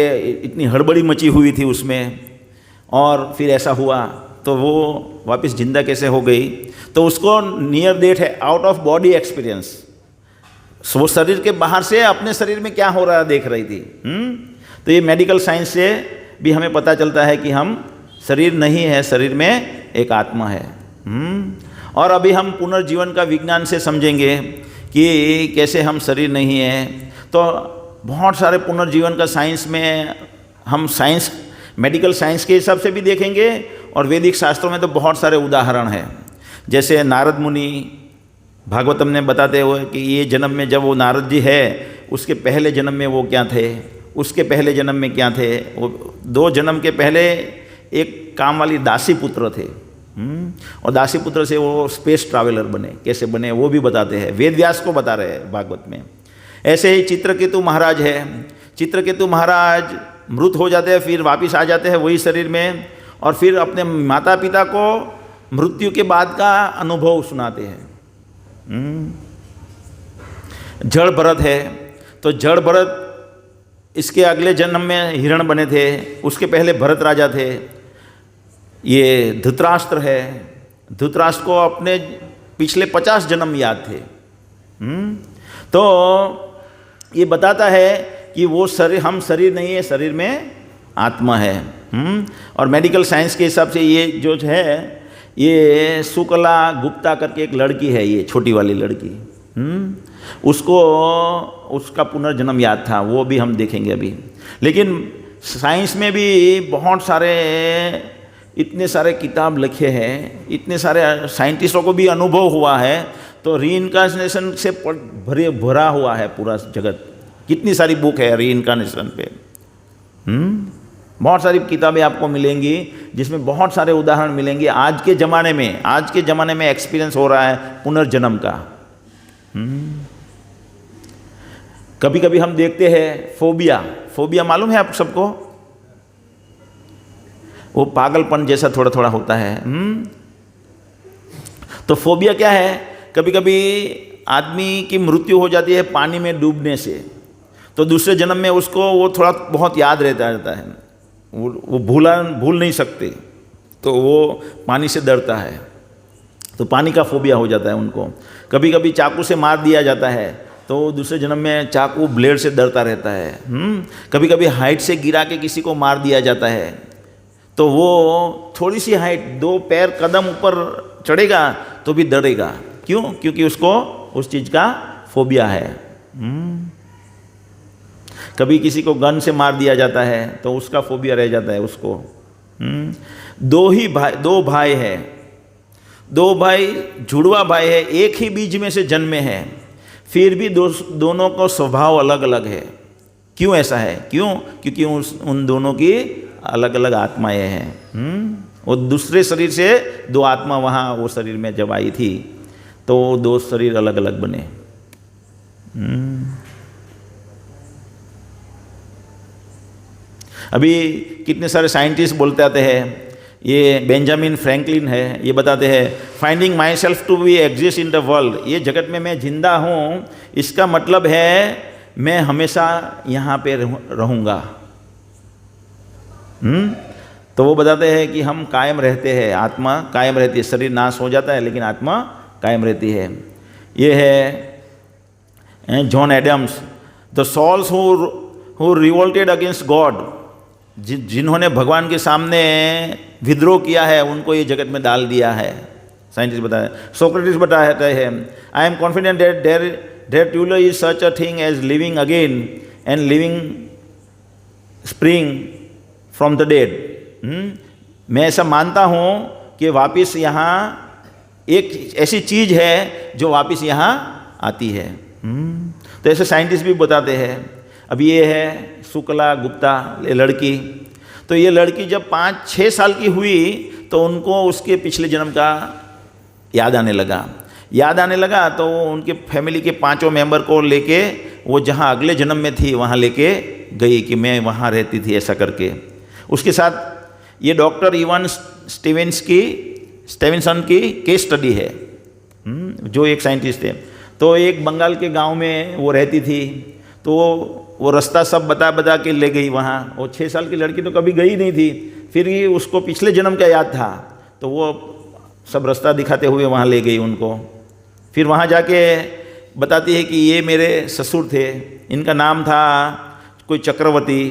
इतनी हड़बड़ी मची हुई थी उसमें और फिर ऐसा हुआ तो वो वापस जिंदा कैसे हो गई, तो उसको नियर डेट है आउट ऑफ बॉडी एक्सपीरियंस, वो शरीर के बाहर से अपने शरीर में क्या हो रहा है देख रही थी। तो ये मेडिकल साइंस से भी हमें पता चलता है कि हम शरीर नहीं है, शरीर में एक आत्मा है। और अभी हम पुनर्जीवन का विज्ञान से समझेंगे कि कैसे हम शरीर नहीं है। तो बहुत सारे पुनर्जीवन का साइंस में हम साइंस मेडिकल साइंस के हिसाब से भी देखेंगे और वैदिक शास्त्रों में तो बहुत सारे उदाहरण हैं। जैसे नारद मुनि भागवतम ने बताते हुए कि ये जन्म में जब वो नारद जी है उसके पहले जन्म में वो क्या थे, उसके पहले जन्म में क्या थे। वो 2 जन्म के पहले एक काम वाली दासी पुत्र थे और दासी पुत्र से वो स्पेस ट्रैवलर बने, कैसे बने वो भी बताते हैं, वेद व्यास को बता रहे हैं भागवत में। ऐसे ही चित्रकेतु महाराज है, चित्रकेतु महाराज मृत हो जाते हैं फिर वापस आ जाते हैं वही शरीर में और फिर अपने माता पिता को मृत्यु के बाद का अनुभव सुनाते हैं। जड़ भरत है, तो जड़ भरत इसके अगले जन्म में हिरण बने थे, उसके पहले भरत राजा थे। ये धृतराष्ट्र है, धृतराष्ट्र को अपने पिछले 50 जन्म याद थे। तो ये बताता है कि वो शरीर, हम शरीर नहीं है, शरीर में आत्मा है। और मेडिकल साइंस के हिसाब से ये जो है ये शुक्ला गुप्ता करके एक लड़की है, ये छोटी वाली लड़की, उसको उसका पुनर्जन्म याद था, वो भी हम देखेंगे अभी। लेकिन साइंस में भी बहुत सारे इतने सारे किताब लिखे हैं, इतने सारे साइंटिस्टों को भी अनुभव हुआ है, तो रीइंकार्नेशन से भरा हुआ है पूरा जगत। कितनी सारी बुक है रीइंकार्नेशन पे, बहुत सारी किताबें आपको मिलेंगी जिसमें बहुत सारे उदाहरण मिलेंगे। आज के ज़माने में एक्सपीरियंस हो रहा है पुनर्जन्म का। कभी कभी हम देखते हैं फोबिया मालूम है आप सबको, वो पागलपन जैसा थोड़ा थोड़ा होता है। तो फोबिया क्या है, कभी कभी आदमी की मृत्यु हो जाती है पानी में डूबने से, तो दूसरे जन्म में उसको वो थोड़ा बहुत याद रहता है, वो भूल नहीं सकते, तो वो पानी से डरता है, तो पानी का फोबिया हो जाता है उनको। कभी कभी चाकू से मार दिया जाता है तो दूसरे जन्म में चाकू ब्लेड से डरता रहता है। कभी कभी हाइट से गिरा के किसी को मार दिया जाता है तो वो थोड़ी सी हाइट 2 पैर कदम ऊपर चढ़ेगा तो भी डरेगा। क्यों? क्योंकि उसको उस चीज़ का फोबिया है। कभी किसी को गन से मार दिया जाता है तो उसका फोबिया रह जाता है उसको। 2 भाई है, 2 भाई जुड़वा भाई है, एक ही बीज में से जन्मे हैं, फिर भी दोनों का स्वभाव अलग अलग है। क्यों ऐसा है? क्यों? क्योंकि उन दोनों की अलग अलग आत्माएं हैं। वो दूसरे शरीर से 2 आत्मा वहाँ वो शरीर में जब आई थी तो 2 शरीर अलग अलग बने। अभी कितने सारे साइंटिस्ट बोलते आते हैं, ये बेंजामिन फ्रैंकलिन है, ये बताते हैं finding myself to be exist in the world, ये जगत में मैं जिंदा हूँ, इसका मतलब है मैं हमेशा यहाँ पे रहूँगा। तो वो बताते हैं कि हम कायम रहते हैं, आत्मा कायम रहती है, शरीर नाश हो जाता है लेकिन आत्मा कायम रहती है। ये है John Adams, the souls who revolted against God, जिन्होंने भगवान के सामने विद्रोह किया है उनको ये जगत में डाल दिया है। साइंटिस्ट बताए, सोक्रेटिस बताते हैं I am confident that there truly is such a thing as living again and living spring from the dead. मैं ऐसा मानता हूँ कि वापस यहाँ एक ऐसी चीज़ है जो वापस यहाँ आती है। तो ऐसे साइंटिस्ट भी बताते हैं। अब ये है शुक्ला गुप्ता लड़की, तो ये लड़की जब 5-6 साल की हुई तो उनको उसके पिछले जन्म का याद आने लगा तो उनके फैमिली के 5 मेंबर को लेके वो जहाँ अगले जन्म में थी वहाँ लेके गई कि मैं वहाँ रहती थी ऐसा करके। उसके साथ ये डॉक्टर इवान स्टीवेंसन की केस स्टडी है, जो एक साइंटिस्ट थे। तो एक बंगाल के गांव में वो रहती थी, तो वो रास्ता सब बता बता के ले गई वहाँ। वो 6 साल की लड़की तो कभी गई नहीं थी, फिर भी उसको पिछले जन्म का याद था, तो वो सब रास्ता दिखाते हुए वहाँ ले गई उनको। फिर वहाँ जाके बताती है कि ये मेरे ससुर थे, इनका नाम था कोई चक्रवर्ती,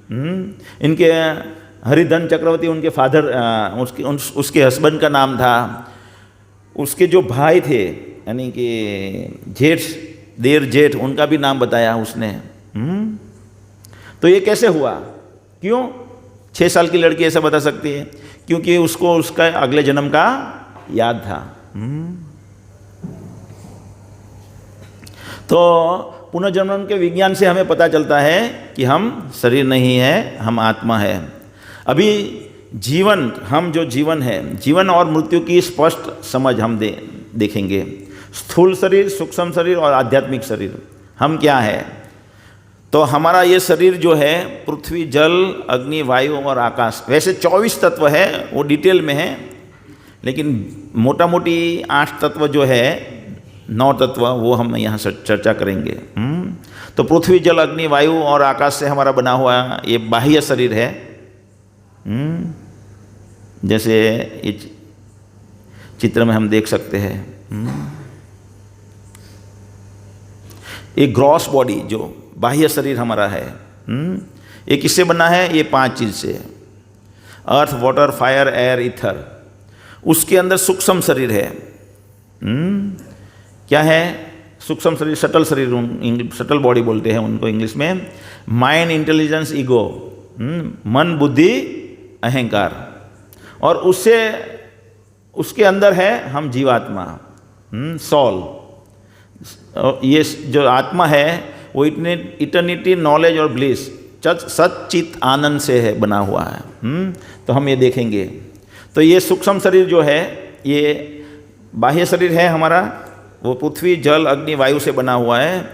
इनके हरिधन चक्रवर्ती उनके फादर, उसके हस्बैंड का नाम था। उसके जो भाई थे यानी कि जेठ, देर जेठ, उनका भी नाम बताया उसने। तो ये कैसे हुआ? क्यों 6 साल की लड़की ऐसा बता सकती है? क्योंकि उसको उसका अगले जन्म का याद था। तो पुनर्जन्म के विज्ञान से हमें पता चलता है कि हम शरीर नहीं है, हम आत्मा है। अभी जीवन, हम जो जीवन है, जीवन और मृत्यु की स्पष्ट समझ हम देखेंगे। स्थूल शरीर, सूक्ष्म शरीर और आध्यात्मिक शरीर, हम क्या है? तो हमारा ये शरीर जो है पृथ्वी, जल, अग्नि, वायु और आकाश, वैसे 24 तत्व है, वो डिटेल में है, लेकिन मोटा मोटी 8 तत्व जो है, 9 तत्व, वो हम यहाँ से चर्चा करेंगे। तो पृथ्वी, जल, अग्नि, वायु और आकाश से हमारा बना हुआ ये बाह्य शरीर है। जैसे ये चित्र में हम देख सकते हैं, ये ग्रॉस बॉडी जो बाह्य शरीर हमारा है, ये किससे बना है? ये 5 चीज से, अर्थ, वाटर, फायर, एयर, ईथर। उसके अंदर सूक्ष्म शरीर है। क्या है सूक्ष्म शरीर? सटल शरीर, सटल बॉडी बोलते हैं उनको इंग्लिश में। माइंड, इंटेलिजेंस, ईगो, मन, बुद्धि, अहंकार, और उसके अंदर है हम जीवात्मा, सॉल। ये जो आत्मा है वो इटर्निटी, नॉलेज और ब्लिस, सच्चित आनंद से है बना हुआ है। तो हम ये देखेंगे। तो ये सूक्ष्म शरीर जो है, ये बाह्य शरीर है हमारा, वो पृथ्वी, जल, अग्नि, वायु से बना हुआ है।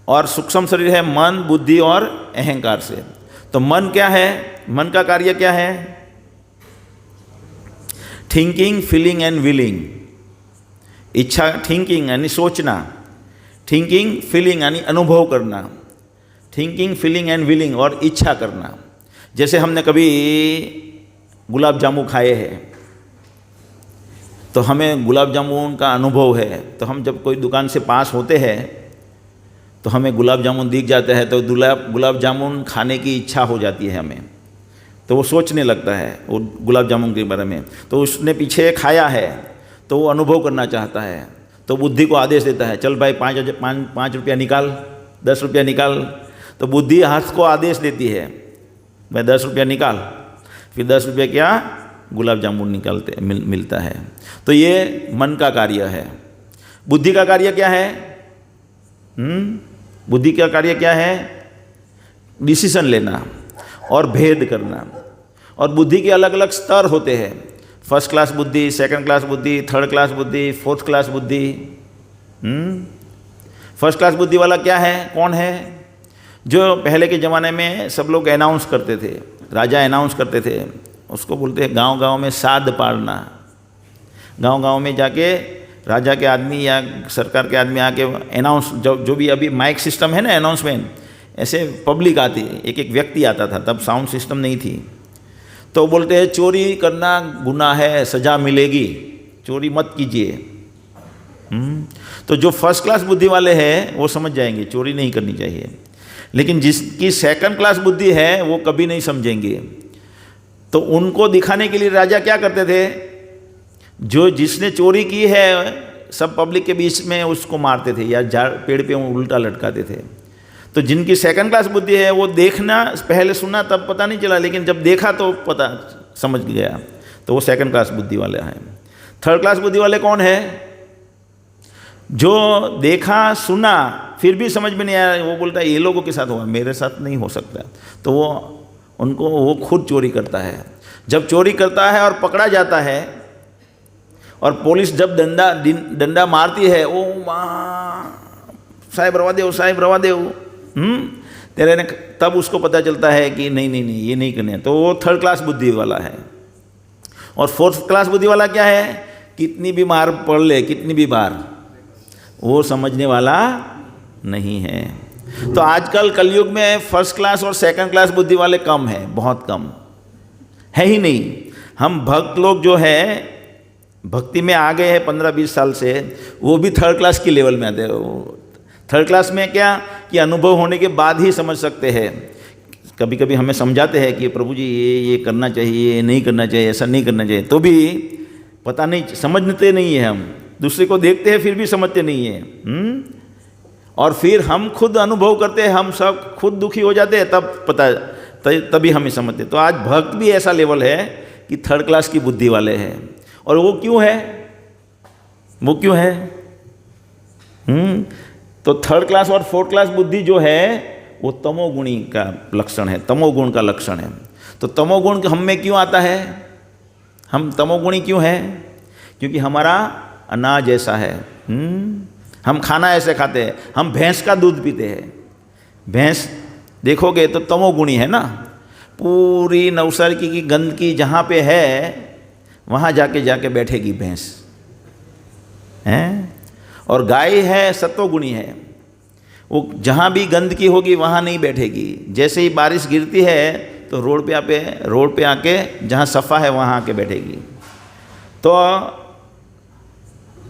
और सूक्ष्म शरीर है मन, बुद्धि और अहंकार से। तो मन क्या है? मन का कार्य क्या है? Thinking, feeling and willing. इच्छा, थिंकिंग यानी सोचना, थिंकिंग, फीलिंग यानी अनुभव करना, थिंकिंग, फीलिंग एंड विलिंग और इच्छा करना। जैसे हमने कभी गुलाब जामुन खाए हैं, तो हमें गुलाब जामुन का अनुभव है, तो हम जब कोई दुकान से पास होते हैं तो हमें गुलाब जामुन दिख जाता है, तो गुलाब जामुन खाने की इच्छा हो जाती है हमें, तो वो सोचने लगता है वो गुलाब जामुन के बारे में। तो उसने पीछे खाया है तो वो अनुभव करना चाहता है, तो बुद्धि को आदेश देता है, चल भाई 5 रुपया निकाल, 10 रुपया निकाल। तो बुद्धि हाथ को आदेश देती है, भाई 10 रुपया निकाल, फिर 10 रुपया क्या गुलाब जामुन मिलता है। तो ये मन का कार्य है। बुद्धि का कार्य क्या है? बुद्धि का कार्य क्या है? डिसीजन लेना और भेद करना। और बुद्धि के अलग अलग स्तर होते हैं, फर्स्ट क्लास बुद्धि, सेकंड क्लास बुद्धि, थर्ड क्लास बुद्धि, फोर्थ क्लास बुद्धि। फर्स्ट क्लास बुद्धि वाला क्या है? कौन है? जो पहले के ज़माने में सब लोग अनाउंस करते थे, राजा अनाउंस करते थे, उसको बोलते हैं गांव गांव में साध पाड़ना। गांव गांव में जाके राजा के आदमी या सरकार के आदमी आके अनाउंस, जो भी अभी माइक सिस्टम है ना, अनाउंसमेंट, ऐसे पब्लिक आती, एक एक व्यक्ति आता था, तब साउंड सिस्टम नहीं थी। तो बोलते हैं चोरी करना गुनाह है, सज़ा मिलेगी, चोरी मत कीजिए। तो जो फर्स्ट क्लास बुद्धि वाले हैं वो समझ जाएंगे चोरी नहीं करनी चाहिए, लेकिन जिसकी सेकंड क्लास बुद्धि है वो कभी नहीं समझेंगे। तो उनको दिखाने के लिए राजा क्या करते थे? जो जिसने चोरी की है सब पब्लिक के बीच में उसको मारते थे या पेड़ पे उल्टा लटकाते थे। तो जिनकी सेकंड क्लास बुद्धि है वो देखना, पहले सुना तब पता नहीं चला, लेकिन जब देखा तो पता समझ गया, तो वो सेकंड क्लास बुद्धि वाले हैं। थर्ड क्लास बुद्धि वाले कौन है? जो देखा सुना फिर भी समझ में नहीं आया, वो बोलता है ये लोगों के साथ हुआ, मेरे साथ नहीं हो सकता। तो वो खुद चोरी करता है। जब चोरी करता है और पकड़ा जाता है और पुलिस जब डंडा मारती है, ओ माँ साहिब रवा दे, साहिब रवा दे, तेरे ने, तब उसको पता चलता है कि नहीं ये नहीं करने। तो वो थर्ड क्लास बुद्धि वाला है। और फोर्थ क्लास बुद्धि वाला क्या है? कितनी भी मार पड़ ले, कितनी भी बार, वो समझने वाला नहीं है। तो आजकल कलयुग में फर्स्ट क्लास और सेकंड क्लास बुद्धि वाले कम हैं, बहुत कम है ही नहीं। हम भक्त लोग जो है भक्ति में आ गए हैं 15-20 साल से, वो भी थर्ड क्लास की लेवल में आते हैं। थर्ड क्लास में क्या कि अनुभव होने के बाद ही समझ सकते हैं। कभी कभी हमें समझाते हैं कि प्रभु जी ये करना चाहिए, ये नहीं करना चाहिए, ऐसा नहीं करना चाहिए, तो भी पता नहीं, समझते नहीं है। हम दूसरे को देखते हैं फिर भी समझते नहीं है। और फिर हम खुद अनुभव करते हैं, हम सब खुद दुखी हो जाते हैं, तब पता, तभी हमें समझते। तो आज भक्त भी ऐसा लेवल है कि थर्ड क्लास की बुद्धि वाले हैं। और वो क्यों है? वो क्यों है? तो थर्ड क्लास और फोर्थ क्लास बुद्धि जो है वो तमोगुणी का लक्षण है, तमोगुण का लक्षण है। तो तमोगुण हम में क्यों आता है? हम तमोगुणी क्यों है? क्योंकि हमारा अनाज ऐसा है। हम खाना ऐसे खाते हैं, हम भैंस का दूध पीते हैं। भैंस देखोगे तो तमोगुणी है ना, पूरी नवसारी की गंदगी जहाँ पे है वहाँ जाके बैठेगी भैंस हैं। और गाय है सत्वगुणी है, वो जहाँ भी गंदगी होगी वहाँ नहीं बैठेगी। जैसे ही बारिश गिरती है तो रोड पे आके जहाँ सफ़ा है वहाँ आके बैठेगी। तो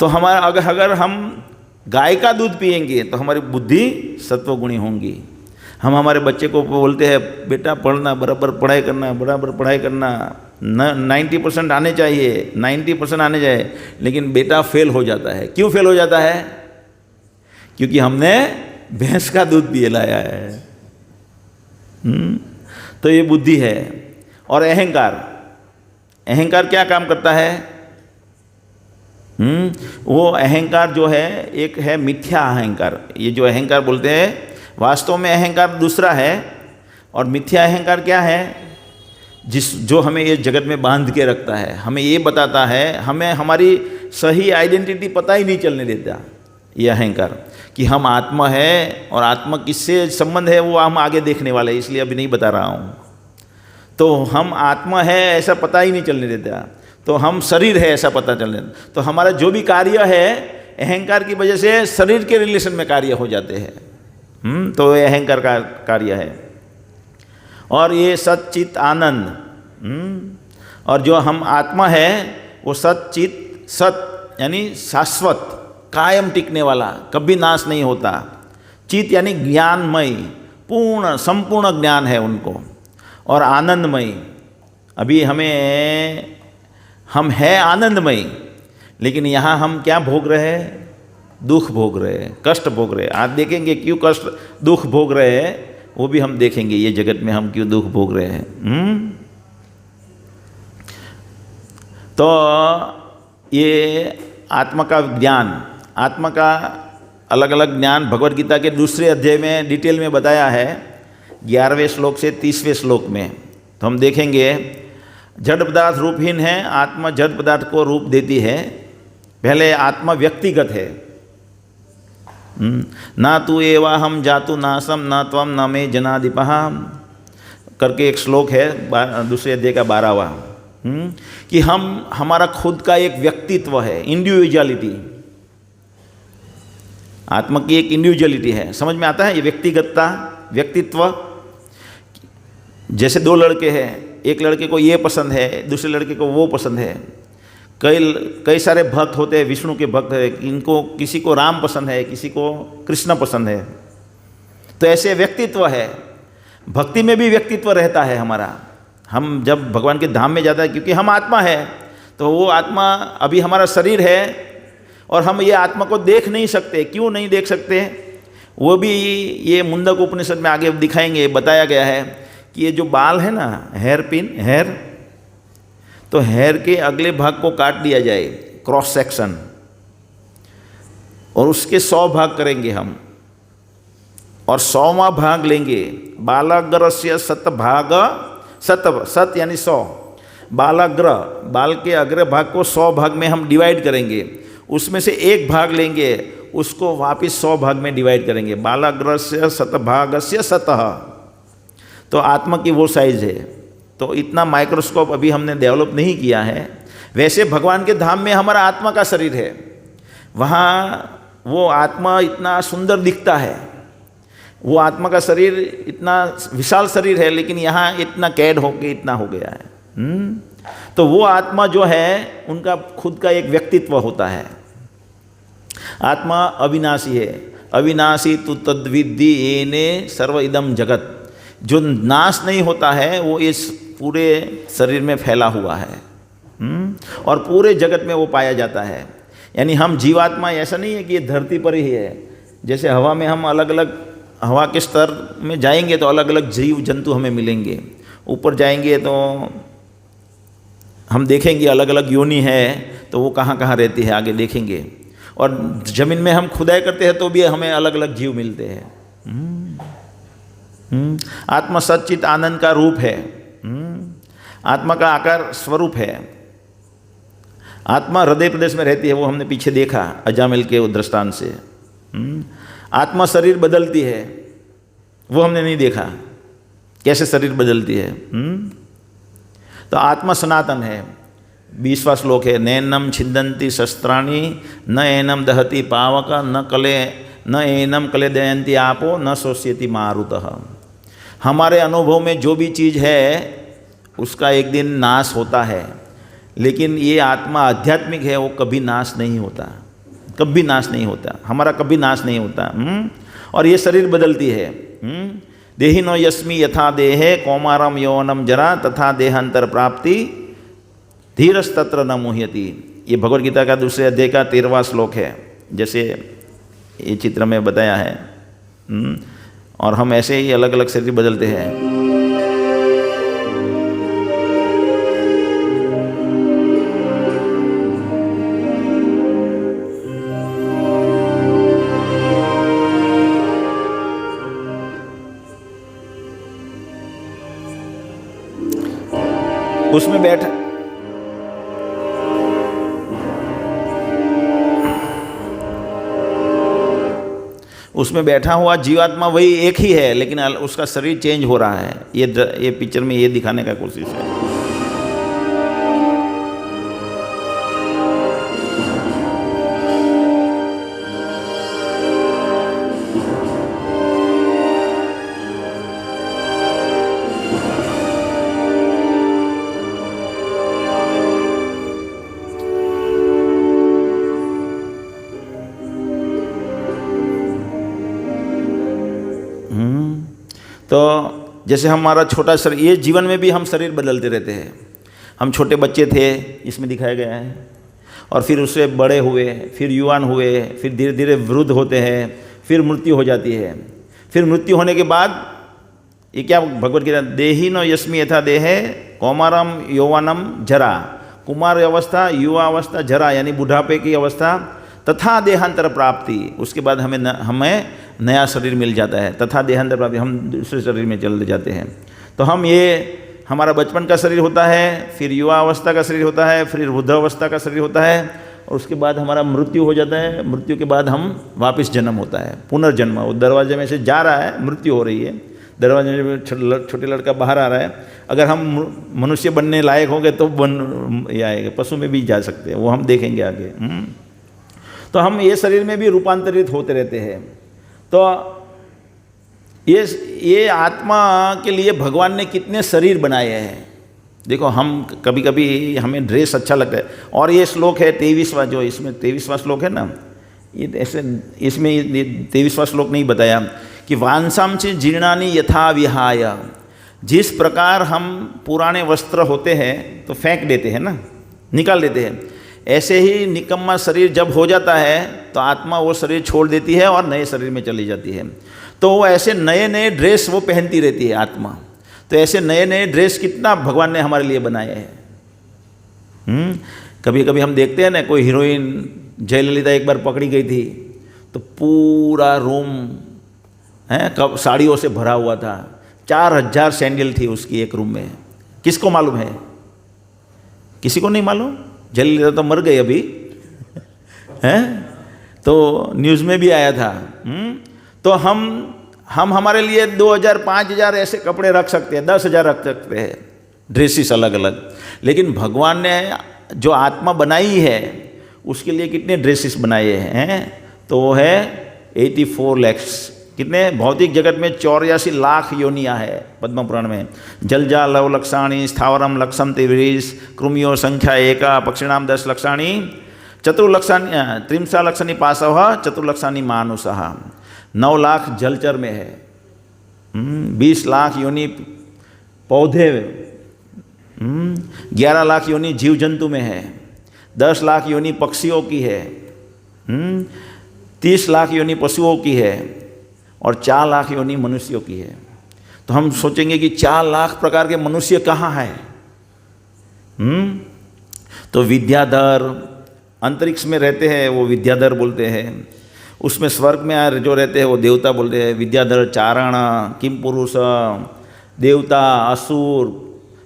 हमारा अगर हम गाय का दूध पिएंगे तो हमारी बुद्धि सत्वगुणी होंगी। हम हमारे बच्चे को बोलते हैं बेटा पढ़ना, बराबर पढ़ाई करना, बराबर पढ़ाई करना, 90% आने चाहिए, 90% आने चाहिए, लेकिन बेटा फेल हो जाता है। क्यों फेल हो जाता है? क्योंकि हमने भैंस का दूध पिए लाया है। तो ये बुद्धि है। और अहंकार क्या काम करता है? वो अहंकार जो है, एक है मिथ्या अहंकार। ये जो अहंकार बोलते हैं, वास्तव में अहंकार दूसरा है। और मिथ्या अहंकार क्या है? जो हमें ये जगत में बांध के रखता है, हमें ये बताता है, हमें हमारी सही आइडेंटिटी पता ही नहीं चलने देता। ये अहंकार कि हम आत्मा है, और आत्मा किससे संबंध है वो हम आगे देखने वाले हैं, इसलिए अभी नहीं बता रहा हूँ। तो हम आत्मा है ऐसा पता ही नहीं चलने देता, तो हम शरीर है ऐसा पता चलने देता। तो हमारा जो भी कार्य है अहंकार की वजह से शरीर के रिलेशन में कार्य हो जाते हैं। तो ये अहंकार का कार्य है। और ये सच्चित आनंद, और जो हम आत्मा है वो सच्चित, सत यानी शाश्वत, कायम टिकने वाला, कभी नाश नहीं होता। चित यानी ज्ञानमय, पूर्ण संपूर्ण ज्ञान है उनको। और आनंदमय, अभी हम है आनंदमय, लेकिन यहाँ हम क्या भोग रहे हैं? दुख भोग रहे हैं, कष्ट भोग रहे हैं। आज देखेंगे क्यों कष्ट दुख भोग रहे हैं, वो भी हम देखेंगे। ये जगत में हम क्यों दुख भोग रहे हैं। तो ये आत्मा का ज्ञान, आत्मा का अलग अलग ज्ञान भगवद गीता के दूसरे अध्याय में डिटेल में बताया है, 11वें श्लोक से 30वें श्लोक में। तो हम देखेंगे जड़ पदार्थ रूपहीन है, आत्मा जड़ पदार्थ को रूप देती है। पहले आत्मा व्यक्तिगत है, ना तू एवा हम जातु नासम न त्वम न मे जनाधिपः करके एक श्लोक है दूसरे अध्याय का 12वां, कि हमारा खुद का एक व्यक्तित्व है, इंडिविजुअलिटी। आत्मा की एक इंडिविजुअलिटी है। समझ में आता है ये व्यक्तिगतता, व्यक्तित्व? जैसे दो लड़के हैं, एक लड़के को ये पसंद है, दूसरे लड़के को वो पसंद है। कई सारे भक्त होते हैं, विष्णु के भक्त है, इनको किसी को राम पसंद है, किसी को कृष्ण पसंद है। तो ऐसे व्यक्तित्व है। भक्ति में भी व्यक्तित्व रहता है हमारा। हम जब भगवान के धाम में जाता है, क्योंकि हम आत्मा है, तो वो आत्मा अभी हमारा शरीर है और हम ये आत्मा को देख नहीं सकते। क्यों नहीं देख सकते? वो भी ये मुंडक उपनिषद में आगे दिखाएंगे, बताया गया है कि ये जो बाल है ना, हेयर, तो हेयर के अगले भाग को काट दिया जाए, क्रॉस सेक्शन, और उसके 100 भाग करेंगे हम, और 100वां भाग लेंगे। बालाग्रस्य सतभाग, सत यानी 100, बालाग्र, बाल के अग्र भाग को 100 भाग में हम डिवाइड करेंगे। उसमें से एक भाग लेंगे, उसको वापस 100 भाग में डिवाइड करेंगे। बालाग्रस्य सतभागस्य सतः। तो आत्मा की वो साइज है। तो इतना माइक्रोस्कोप अभी हमने डेवलप नहीं किया है। वैसे भगवान के धाम में हमारा आत्मा का शरीर है, वहाँ वो आत्मा इतना सुंदर दिखता है, वो आत्मा का शरीर इतना विशाल शरीर है, लेकिन यहाँ इतना कैद होके इतना हो गया है। तो वो आत्मा जो है उनका खुद का एक व्यक्तित्व होता है। आत्मा अविनाशी है। अविनाशी तु तद्विद्धि येने सर्व इदम जगत। जो नाश नहीं होता है वो इस पूरे शरीर में फैला हुआ है और पूरे जगत में वो पाया जाता है। यानी हम जीवात्मा ऐसा नहीं है कि ये धरती पर ही है। जैसे हवा में हम अलग अलग हवा के स्तर में जाएंगे तो अलग अलग जीव जंतु हमें मिलेंगे। ऊपर जाएंगे तो हम देखेंगे अलग अलग योनि है, तो वो कहाँ कहाँ रहती है आगे देखेंगे। और ज़मीन में हम खुदाई करते हैं तो भी हमें अलग अलग जीव मिलते हैं। आत्मा सच्चित आनंद का रूप है। आत्मा का आकार स्वरूप है। आत्मा हृदय प्रदेश में रहती है, वो हमने पीछे देखा अजामिल के दृष्टांत से। आत्मा शरीर बदलती है, वो हमने नहीं देखा कैसे शरीर बदलती है। तो आत्मा सनातन है। 20वां श्लोक है, नैनम छिंदंती शस्त्राणी न एनम दहती पावक न एनम कले दयंती आपो न शोष्यति मारुतः। हमारे अनुभव में जो भी चीज़ है उसका एक दिन नाश होता है, लेकिन ये आत्मा आध्यात्मिक है, वो कभी नाश नहीं होता, कभी नाश नहीं होता। हमारा कभी नाश नहीं होता। और ये शरीर बदलती है। देहिनो यस्मि यथा देहे कौमारम यौवनम जरा तथा देहांतर प्राप्ति धीरस्तत्र न मुह्यति। ये भगवद गीता का दूसरे अध्याय का 13वां श्लोक है, जैसे ये चित्र में बताया है। और हम ऐसे ही अलग अलग शरीर बदलते हैं। उसमें बैठा हुआ जीवात्मा वही एक ही है, लेकिन उसका शरीर चेंज हो रहा है। ये पिक्चर में ये दिखाने का कोशिश है। तो जैसे हमारा छोटा शरीर, ये जीवन में भी हम शरीर बदलते रहते हैं। हम छोटे बच्चे थे, इसमें दिखाया गया है, और फिर उससे बड़े हुए, फिर युवान हुए, फिर धीरे धीरे वृद्ध होते हैं, फिर मृत्यु हो जाती है। फिर मृत्यु होने के बाद ये क्या भगवद गीता, देहिनो यस्मि यथा देहे कौमारम यौवनम जरा। कुमार अवस्था, युवा अवस्था, जरा यानी बुढ़ापे की अवस्था, तथा देहांतर प्राप्ति। उसके बाद हमें नया शरीर मिल जाता है। तथा देहांतर प्राप्ति, हम दूसरे शरीर में चले जाते हैं। तो हम ये हमारा बचपन का शरीर होता है, फिर युवा अवस्था का शरीर होता है, फिर वृद्ध अवस्था का शरीर होता है, और उसके बाद हमारा मृत्यु हो जाता है। मृत्यु के बाद हम वापस जन्म होता है, पुनर्जन्म। वो दरवाजे में से जा रहा है, मृत्यु हो रही है, दरवाजे में छोटे लड़का बाहर आ रहा है। अगर हम मनुष्य बनने लायक होंगे तो ये आएगा, पशु में भी जा सकते हैं, वो हम देखेंगे आगे। तो हम ये शरीर में भी रूपांतरित होते रहते हैं। तो ये आत्मा के लिए भगवान ने कितने शरीर बनाए हैं। देखो, हम कभी कभी हमें ड्रेस अच्छा लगता है, और ये श्लोक है 23वां, जो इसमें 23वां श्लोक है ना, ये ऐसे इसमें 23वां श्लोक नहीं बताया कि वांसाम च जीर्णानि यथा विहाय। जिस प्रकार हम पुराने वस्त्र होते हैं तो फेंक देते हैं ना, निकाल देते हैं, ऐसे ही निकम्मा शरीर जब हो जाता है तो आत्मा वो शरीर छोड़ देती है और नए शरीर में चली जाती है। तो वो ऐसे नए नए ड्रेस वो पहनती रहती है आत्मा। तो ऐसे नए नए ड्रेस कितना भगवान ने हमारे लिए बनाए हैं। कभी कभी हम देखते हैं ना, कोई हीरोइन जयललिता एक बार पकड़ी गई थी तो पूरा रूम कब साड़ियों से भरा हुआ था। 4000 सैंडल थी उसकी एक रूम में। किसको मालूम है? किसी को नहीं मालूम। जयललिता तो मर गई अभी, हैं? तो न्यूज़ में भी आया था। तो हम हमारे लिए 2000 5000 ऐसे कपड़े रख सकते हैं, 10,000 रख सकते हैं, ड्रेसेस अलग अलग। लेकिन भगवान ने जो आत्मा बनाई है उसके लिए कितने ड्रेसेस बनाए हैं? तो वो है 84 लाख कितने भौतिक जगत में 84 लाख योनियाँ है पद्म पुराण में। जलजा लव लक्षाणी स्थावरम लक्षम तिवरीश कृमियो संख्या एका पक्षिणाम 10 लक्षाणी चतुर्लक्षाणी त्रिंसा लक्षणी पासव चतुर्लक्षाणी मानुषः। 9 लाख जलचर में है, 20 लाख योनि पौधे, 11 लाख योनि जीव जंतु में है, 10 लाख योनि पक्षियों की है, 30 लाख योनि पशुओं की है और 4 लाख योनि मनुष्यों की है। तो हम सोचेंगे कि 4 लाख प्रकार के मनुष्य कहाँ है? तो विद्याधर अंतरिक्ष में रहते हैं, वो विद्याधर बोलते हैं। उसमें स्वर्ग में जो रहते हैं वो देवता बोलते हैं। विद्याधर, चारण, किम पुरुष, देवता, असुर,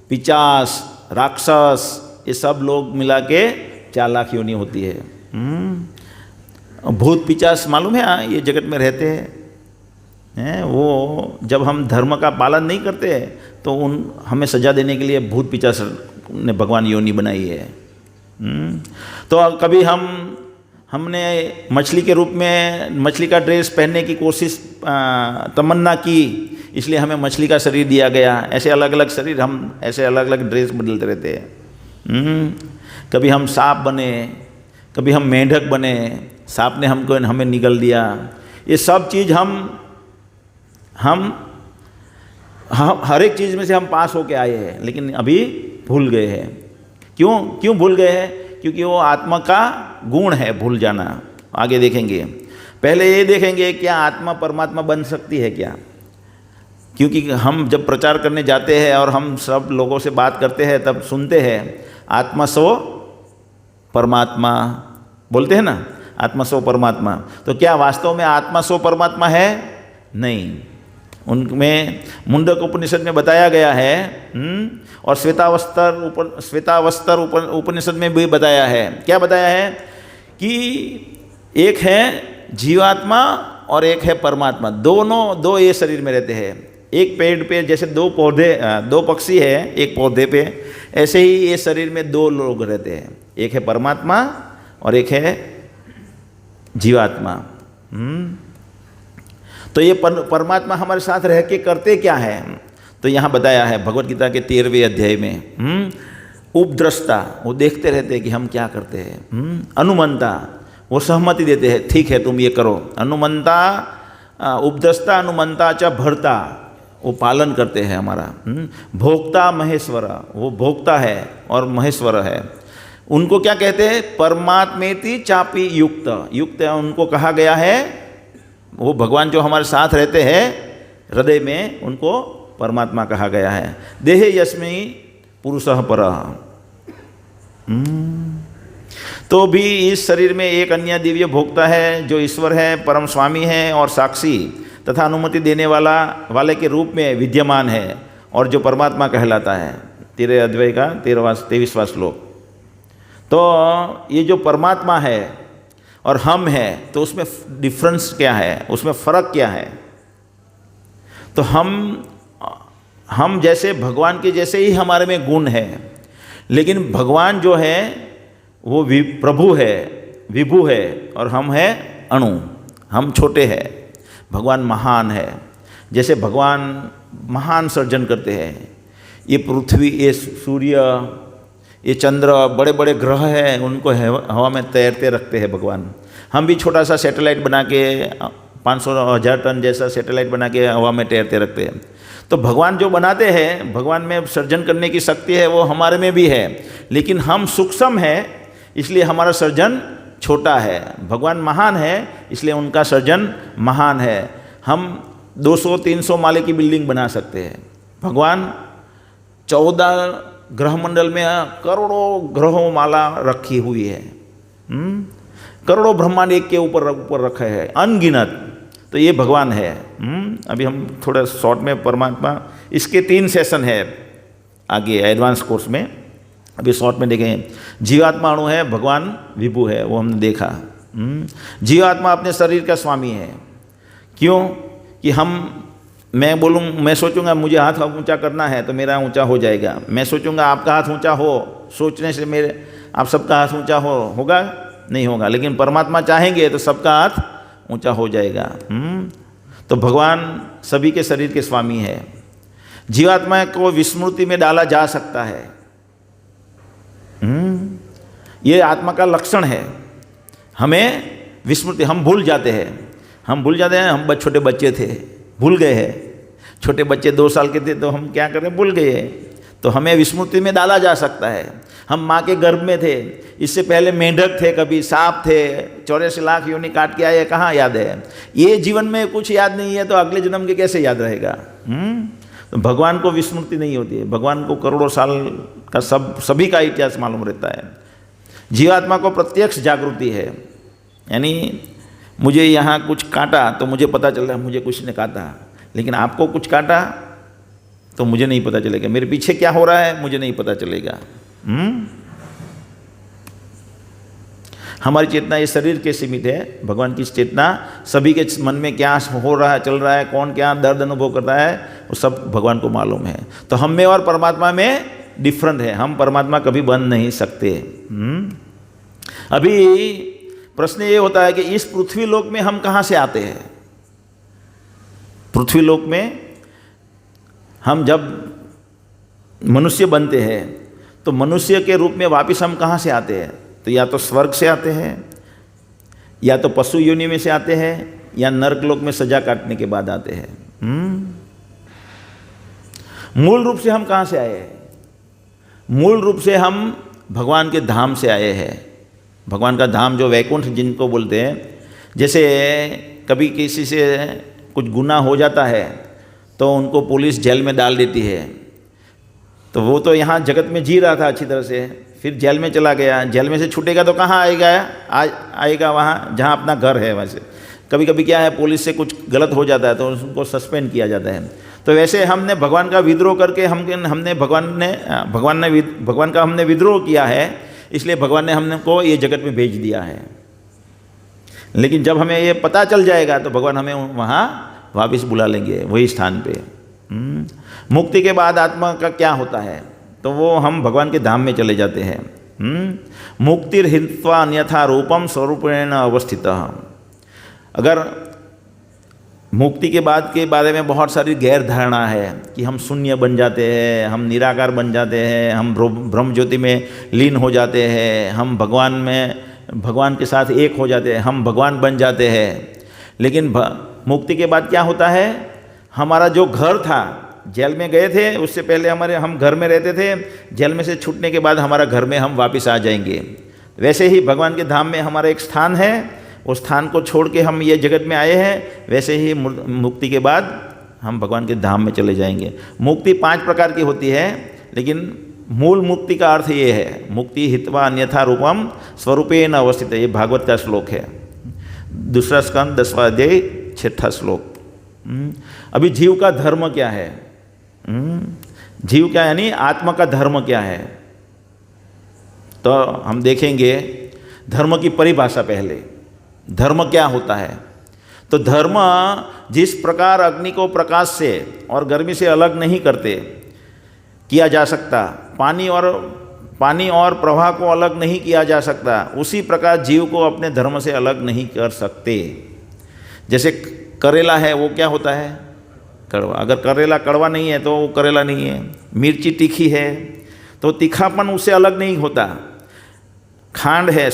पिचास, राक्षस, ये सब लोग मिला के 4 लाख योनि होती है। भूत पिचास मालूम है, ये जगत में रहते हैं। वो जब हम धर्म का पालन नहीं करते तो हमें सजा देने के लिए भूत पिचास ने भगवान योनि बनाई है। तो कभी हमने मछली के रूप में मछली का ड्रेस पहनने की कोशिश तमन्ना की, इसलिए हमें मछली का शरीर दिया गया। ऐसे अलग अलग शरीर, हम ऐसे अलग अलग ड्रेस बदलते रहते हैं। कभी हम सांप बने, कभी हम मेंढक बने, सांप ने हमें निगल दिया। ये सब चीज़ हम हर एक चीज़ में से हम पास होके आए हैं, लेकिन अभी भूल गए हैं। क्यों भूल गए हैं? क्योंकि वो आत्मा का गुण है भूल जाना। आगे देखेंगे। पहले ये देखेंगे क्या आत्मा परमात्मा बन सकती है क्या? क्योंकि हम जब प्रचार करने जाते हैं और हम सब लोगों से बात करते हैं तब सुनते हैं आत्मा सो परमात्मा, बोलते हैं ना, आत्मा सो परमात्मा। तो क्या वास्तव में आत्मा सो परमात्मा है? नहीं। उनमें मुंडक उपनिषद में बताया गया है, और श्वेतावस्तर उपनिषद में भी बताया है। क्या बताया है? कि एक है जीवात्मा और एक है परमात्मा, दोनों दो ये शरीर में रहते हैं। एक पेड़ पे जैसे दो पक्षी है एक पौधे पे, ऐसे ही ये शरीर में 2 लोग रहते हैं, एक है परमात्मा और एक है जीवात्मा। तो ये परमात्मा हमारे साथ रह के करते क्या है? तो यहाँ बताया है भगवत गीता के 13वें अध्याय में, उपद्रष्टा, वो देखते रहते हैं कि हम क्या करते हैं। अनुमंता, वो सहमति देते हैं, ठीक है तुम ये करो। अनुमंता, उपद्रष्टा अनुमंता च भर्ता, वो पालन करते हैं हमारा। भोक्ता महेश्वर, वो भोक्ता है और महेश्वर है। उनको क्या कहते हैं? परमात्मेति चापी युक्त उनको कहा गया है। वो भगवान जो हमारे साथ रहते हैं हृदय में, उनको परमात्मा कहा गया है। देहे यस्मि पुरुषः परः। तो भी इस शरीर में एक अन्य दिव्य भोक्ता है जो ईश्वर है, परम स्वामी है और साक्षी तथा अनुमति देने वाले के रूप में विद्यमान है, और जो परमात्मा कहलाता है। 13 अध्याय का 23वां श्लोक। तो ये जो परमात्मा है और हम हैं, तो उसमें डिफरेंस क्या है, उसमें फ़र्क क्या है? तो हम जैसे भगवान के जैसे ही हमारे में गुण है, लेकिन भगवान जो है वो प्रभु है, विभु है, और हम हैं अणु, हम छोटे हैं। भगवान महान है। जैसे भगवान महान सर्जन करते हैं, ये पृथ्वी, ये सूर्य, ये चंद्र, बड़े बड़े ग्रह हैं, उनको हवा में तैरते रखते हैं भगवान। हम भी छोटा सा सैटेलाइट बना के 500,000 टन जैसा सैटेलाइट बना के हवा में तैरते रखते हैं। तो भगवान जो बनाते हैं, भगवान में सर्जन करने की शक्ति है, वो हमारे में भी है, लेकिन हम सूक्ष्म हैं, इसलिए हमारा सर्जन छोटा है। भगवान महान है, इसलिए उनका सर्जन महान है। हम 200-300 माले की बिल्डिंग बना सकते हैं। भगवान 14 ग्रहमंडल में करोड़ों ग्रहों माला रखी हुई है। करोड़ों ब्रह्मांड एक के ऊपर रखे हैं, अनगिनत। तो ये भगवान है। अभी हम थोड़ा शॉर्ट में परमात्मा, इसके 3 सेशन है आगे एडवांस कोर्स में, अभी शॉर्ट में देखें। जीवात्मा अणु है, भगवान विभु है, वो हमने देखा। जीवात्मा अपने शरीर का स्वामी है। क्यों? कि मैं सोचूंगा मुझे हाथ ऊंचा करना है तो मेरा ऊंचा हो जाएगा। मैं सोचूंगा आपका हाथ ऊंचा हो, सोचने से आप सबका हाथ ऊंचा होगा? नहीं होगा। लेकिन परमात्मा चाहेंगे तो सबका हाथ ऊंचा हो जाएगा। तो भगवान सभी के शरीर के स्वामी है। जीवात्मा को विस्मृति में डाला जा सकता है, ये आत्मा का लक्षण है। हमें विस्मृति, हम भूल जाते हैं, हम छोटे बच्चे थे, भूल गए हैं। छोटे बच्चे 2 साल के थे तो हम क्या करें, भूल गए। तो हमें विस्मृति में डाला जा सकता है। हम माँ के गर्भ में थे, इससे पहले मेंढक थे, कभी सांप थे, 84 लाख योनि काट के आए, कहाँ याद है? ये जीवन में कुछ याद नहीं है तो अगले जन्म के कैसे याद रहेगा? तो भगवान को विस्मृति नहीं होती है। भगवान को करोड़ों साल का सभी का इतिहास मालूम रहता है। जीवात्मा को प्रत्यक्ष जागृति है, यानी मुझे यहाँ कुछ काटा तो मुझे पता चल रहा है मुझे कुछ ने काटा, लेकिन आपको कुछ काटा तो मुझे नहीं पता चलेगा। मेरे पीछे क्या हो रहा है मुझे नहीं पता चलेगा। हमारी चेतना इस शरीर के सीमित है, भगवान की चेतना सभी के मन में क्या हो रहा है, चल रहा है, कौन क्या दर्द अनुभव करता है, वो सब भगवान को मालूम है। तो हम में और परमात्मा में डिफरेंट है, हम परमात्मा कभी बन नहीं सकते। अभी प्रश्न ये होता है कि इस पृथ्वी लोक में हम कहाँ से आते हैं? पृथ्वी लोक में हम जब मनुष्य बनते हैं तो मनुष्य के रूप में वापस हम कहाँ से आते हैं? तो या तो स्वर्ग से आते हैं, या तो पशु योनि में से आते हैं, या नरक लोक में सजा काटने के बाद आते हैं। मूल रूप से हम कहाँ से आए हैं? मूल रूप से हम भगवान के धाम से आए हैं। भगवान का धाम जो वैकुंठ जिनको बोलते हैं, जैसे कभी किसी से कुछ गुनाह हो जाता है तो उनको पुलिस जेल में डाल देती है, तो वो तो यहाँ जगत में जी रहा था अच्छी तरह से, फिर जेल में चला गया, जेल में से छूटेगा तो कहाँ आएगा? आएगा वहाँ जहाँ अपना घर है। वैसे कभी कभी क्या है, पुलिस से कुछ गलत हो जाता है तो उनको सस्पेंड किया जाता है। तो वैसे हमने भगवान का विद्रोह करके भगवान का हमने विद्रोह किया है, इसलिए भगवान ने हमको ये जगत में भेज दिया है। लेकिन जब हमें ये पता चल जाएगा तो भगवान हमें वहाँ वापस बुला लेंगे, वही स्थान पे। मुक्ति के बाद आत्मा का क्या होता है? तो वो हम भगवान के धाम में चले जाते हैं। मुक्तिर हित्वा अन्यथा रूपम स्वरूपेण अवस्थितः। अगर मुक्ति के बाद के बारे में बहुत सारी गैर धारणा है कि हम शून्य बन जाते हैं, हम निराकार बन जाते हैं, हम ब्रह्म ज्योति में लीन हो जाते हैं, हम भगवान के साथ एक हो जाते हैं, हम भगवान बन जाते हैं। लेकिन मुक्ति के बाद क्या होता है? हमारा जो घर था, जेल में गए थे, उससे पहले हम घर में रहते थे, जेल में से छूटने के बाद हमारा घर में हम वापस आ जाएंगे। वैसे ही भगवान के धाम में हमारा एक स्थान है, उस स्थान को छोड़ के हम ये जगत में आए हैं, वैसे ही मुक्ति के बाद हम भगवान के धाम में चले जाएंगे। मुक्ति 5 प्रकार की होती है, लेकिन मूल मुक्ति का अर्थ ये है, मुक्ति हित्वा अन्यथा रूपम स्वरूपेण अवस्थित। ये भागवत का श्लोक है, 2 स्कंद 10वां अध्याय 6वां श्लोक। अभी जीव का धर्म क्या है? जीव क्या यानी आत्मा का धर्म क्या है? तो हम देखेंगे धर्म की परिभाषा पहले। धर्म क्या होता है? तो धर्म जिस प्रकार अग्नि को प्रकाश से और गर्मी से अलग नहीं करते किया जा सकता, पानी और प्रवाह को अलग नहीं किया जा सकता, उसी प्रकार जीव को अपने धर्म से अलग नहीं कर सकते। जैसे करेला है, वो क्या होता है? कड़वा। अगर करेला कड़वा नहीं है तो वो करेला नहीं है। मिर्ची तीखी है तो तीखापन उससे अलग नहीं होता। खांड है,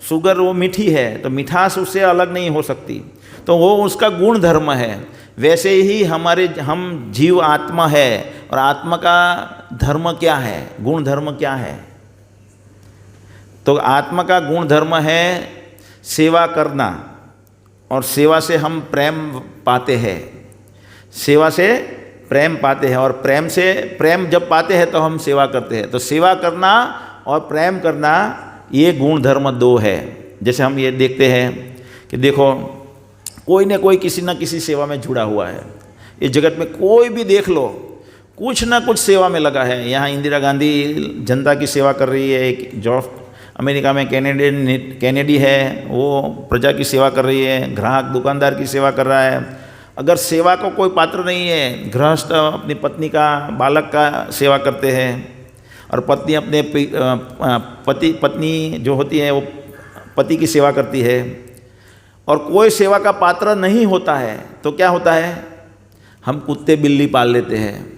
शुगर वो मीठी है तो मिठास उससे अलग नहीं हो सकती, तो वो उसका गुण धर्म है। वैसे ही हम जीव आत्मा है, और आत्मा का धर्म क्या है, गुण धर्म क्या है? तो आत्मा का गुण धर्म है सेवा करना, और सेवा से हम प्रेम पाते हैं। सेवा से प्रेम पाते हैं, और प्रेम जब पाते हैं तो हम सेवा करते हैं। तो सेवा करना और प्रेम करना, ये गुण धर्म 2 है। जैसे हम ये देखते हैं कि देखो कोई न कोई किसी न किसी सेवा में जुड़ा हुआ है। इस जगत में कोई भी देख लो, कुछ ना कुछ सेवा में लगा है। यहाँ इंदिरा गांधी जनता की सेवा कर रही है, एक जॉब अमेरिका में कैनेडी है, वो प्रजा की सेवा कर रही है, ग्राहक दुकानदार की सेवा कर रहा है। अगर सेवा को कोई पात्र नहीं है, गृहस्थ अपनी पत्नी का, बालक का सेवा करते हैं, और पत्नी अपने पत्नी जो होती है वो पति की सेवा करती है, और कोई सेवा का पात्र नहीं होता है तो क्या होता है, हम कुत्ते बिल्ली पाल लेते हैं।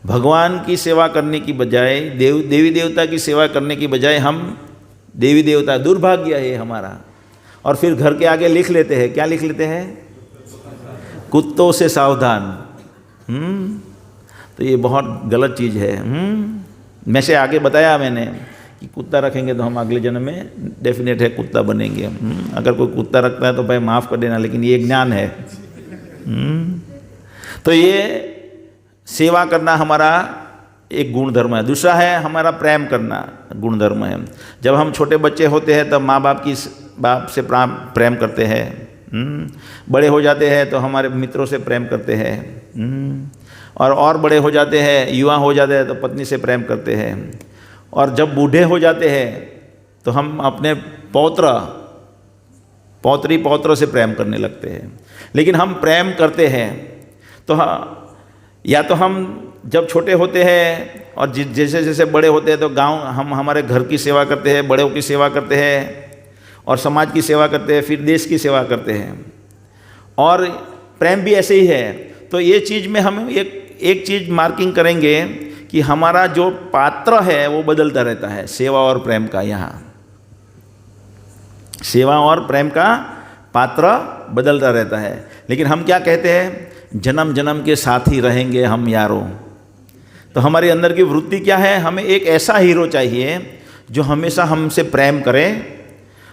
भगवान की सेवा करने की बजाय, देवी देवता की सेवा करने की बजाय हम देवी देवता, दुर्भाग्य है हमारा। और फिर घर के आगे लिख लेते हैं, क्या लिख लेते हैं, कुत्तों से सावधान। तो ये बहुत गलत चीज़ है। में से आगे बताया मैंने कि कुत्ता रखेंगे तो हम अगले जन्म में डेफिनेट है कुत्ता बनेंगे। अगर कोई कुत्ता रखता है तो भाई माफ़ कर देना, लेकिन ये ज्ञान है। तो ये सेवा करना हमारा एक गुण धर्म है। दूसरा है हमारा प्रेम करना, गुण धर्म है। जब हम छोटे बच्चे होते हैं तब माँ बाप से प्रेम करते हैं। बड़े हो जाते हैं तो हमारे मित्रों से प्रेम करते हैं। और बड़े हो जाते हैं, युवा हो जाते हैं तो पत्नी से प्रेम करते हैं। और जब बूढ़े हो जाते हैं तो हम अपने पौत्र से प्रेम करने लगते हैं। लेकिन हम प्रेम करते हैं तो या तो हम जब छोटे होते हैं और जैसे जैसे बड़े होते हैं तो गांव हम हमारे घर की सेवा करते हैं, बड़ों की सेवा करते हैं और समाज की सेवा करते हैं, फिर देश की सेवा करते हैं। और प्रेम भी ऐसे ही है। तो ये चीज़ में हम एक चीज़ मार्किंग करेंगे कि हमारा जो पात्र है वो बदलता रहता है, सेवा और प्रेम का। यहाँ सेवा और प्रेम का पात्र बदलता रहता है। लेकिन हम क्या कहते हैं, जन्म जन्म के साथ ही रहेंगे हम यारों। तो हमारे अंदर की वृत्ति क्या है, हमें एक ऐसा हीरो चाहिए जो हमेशा हमसे प्रेम करे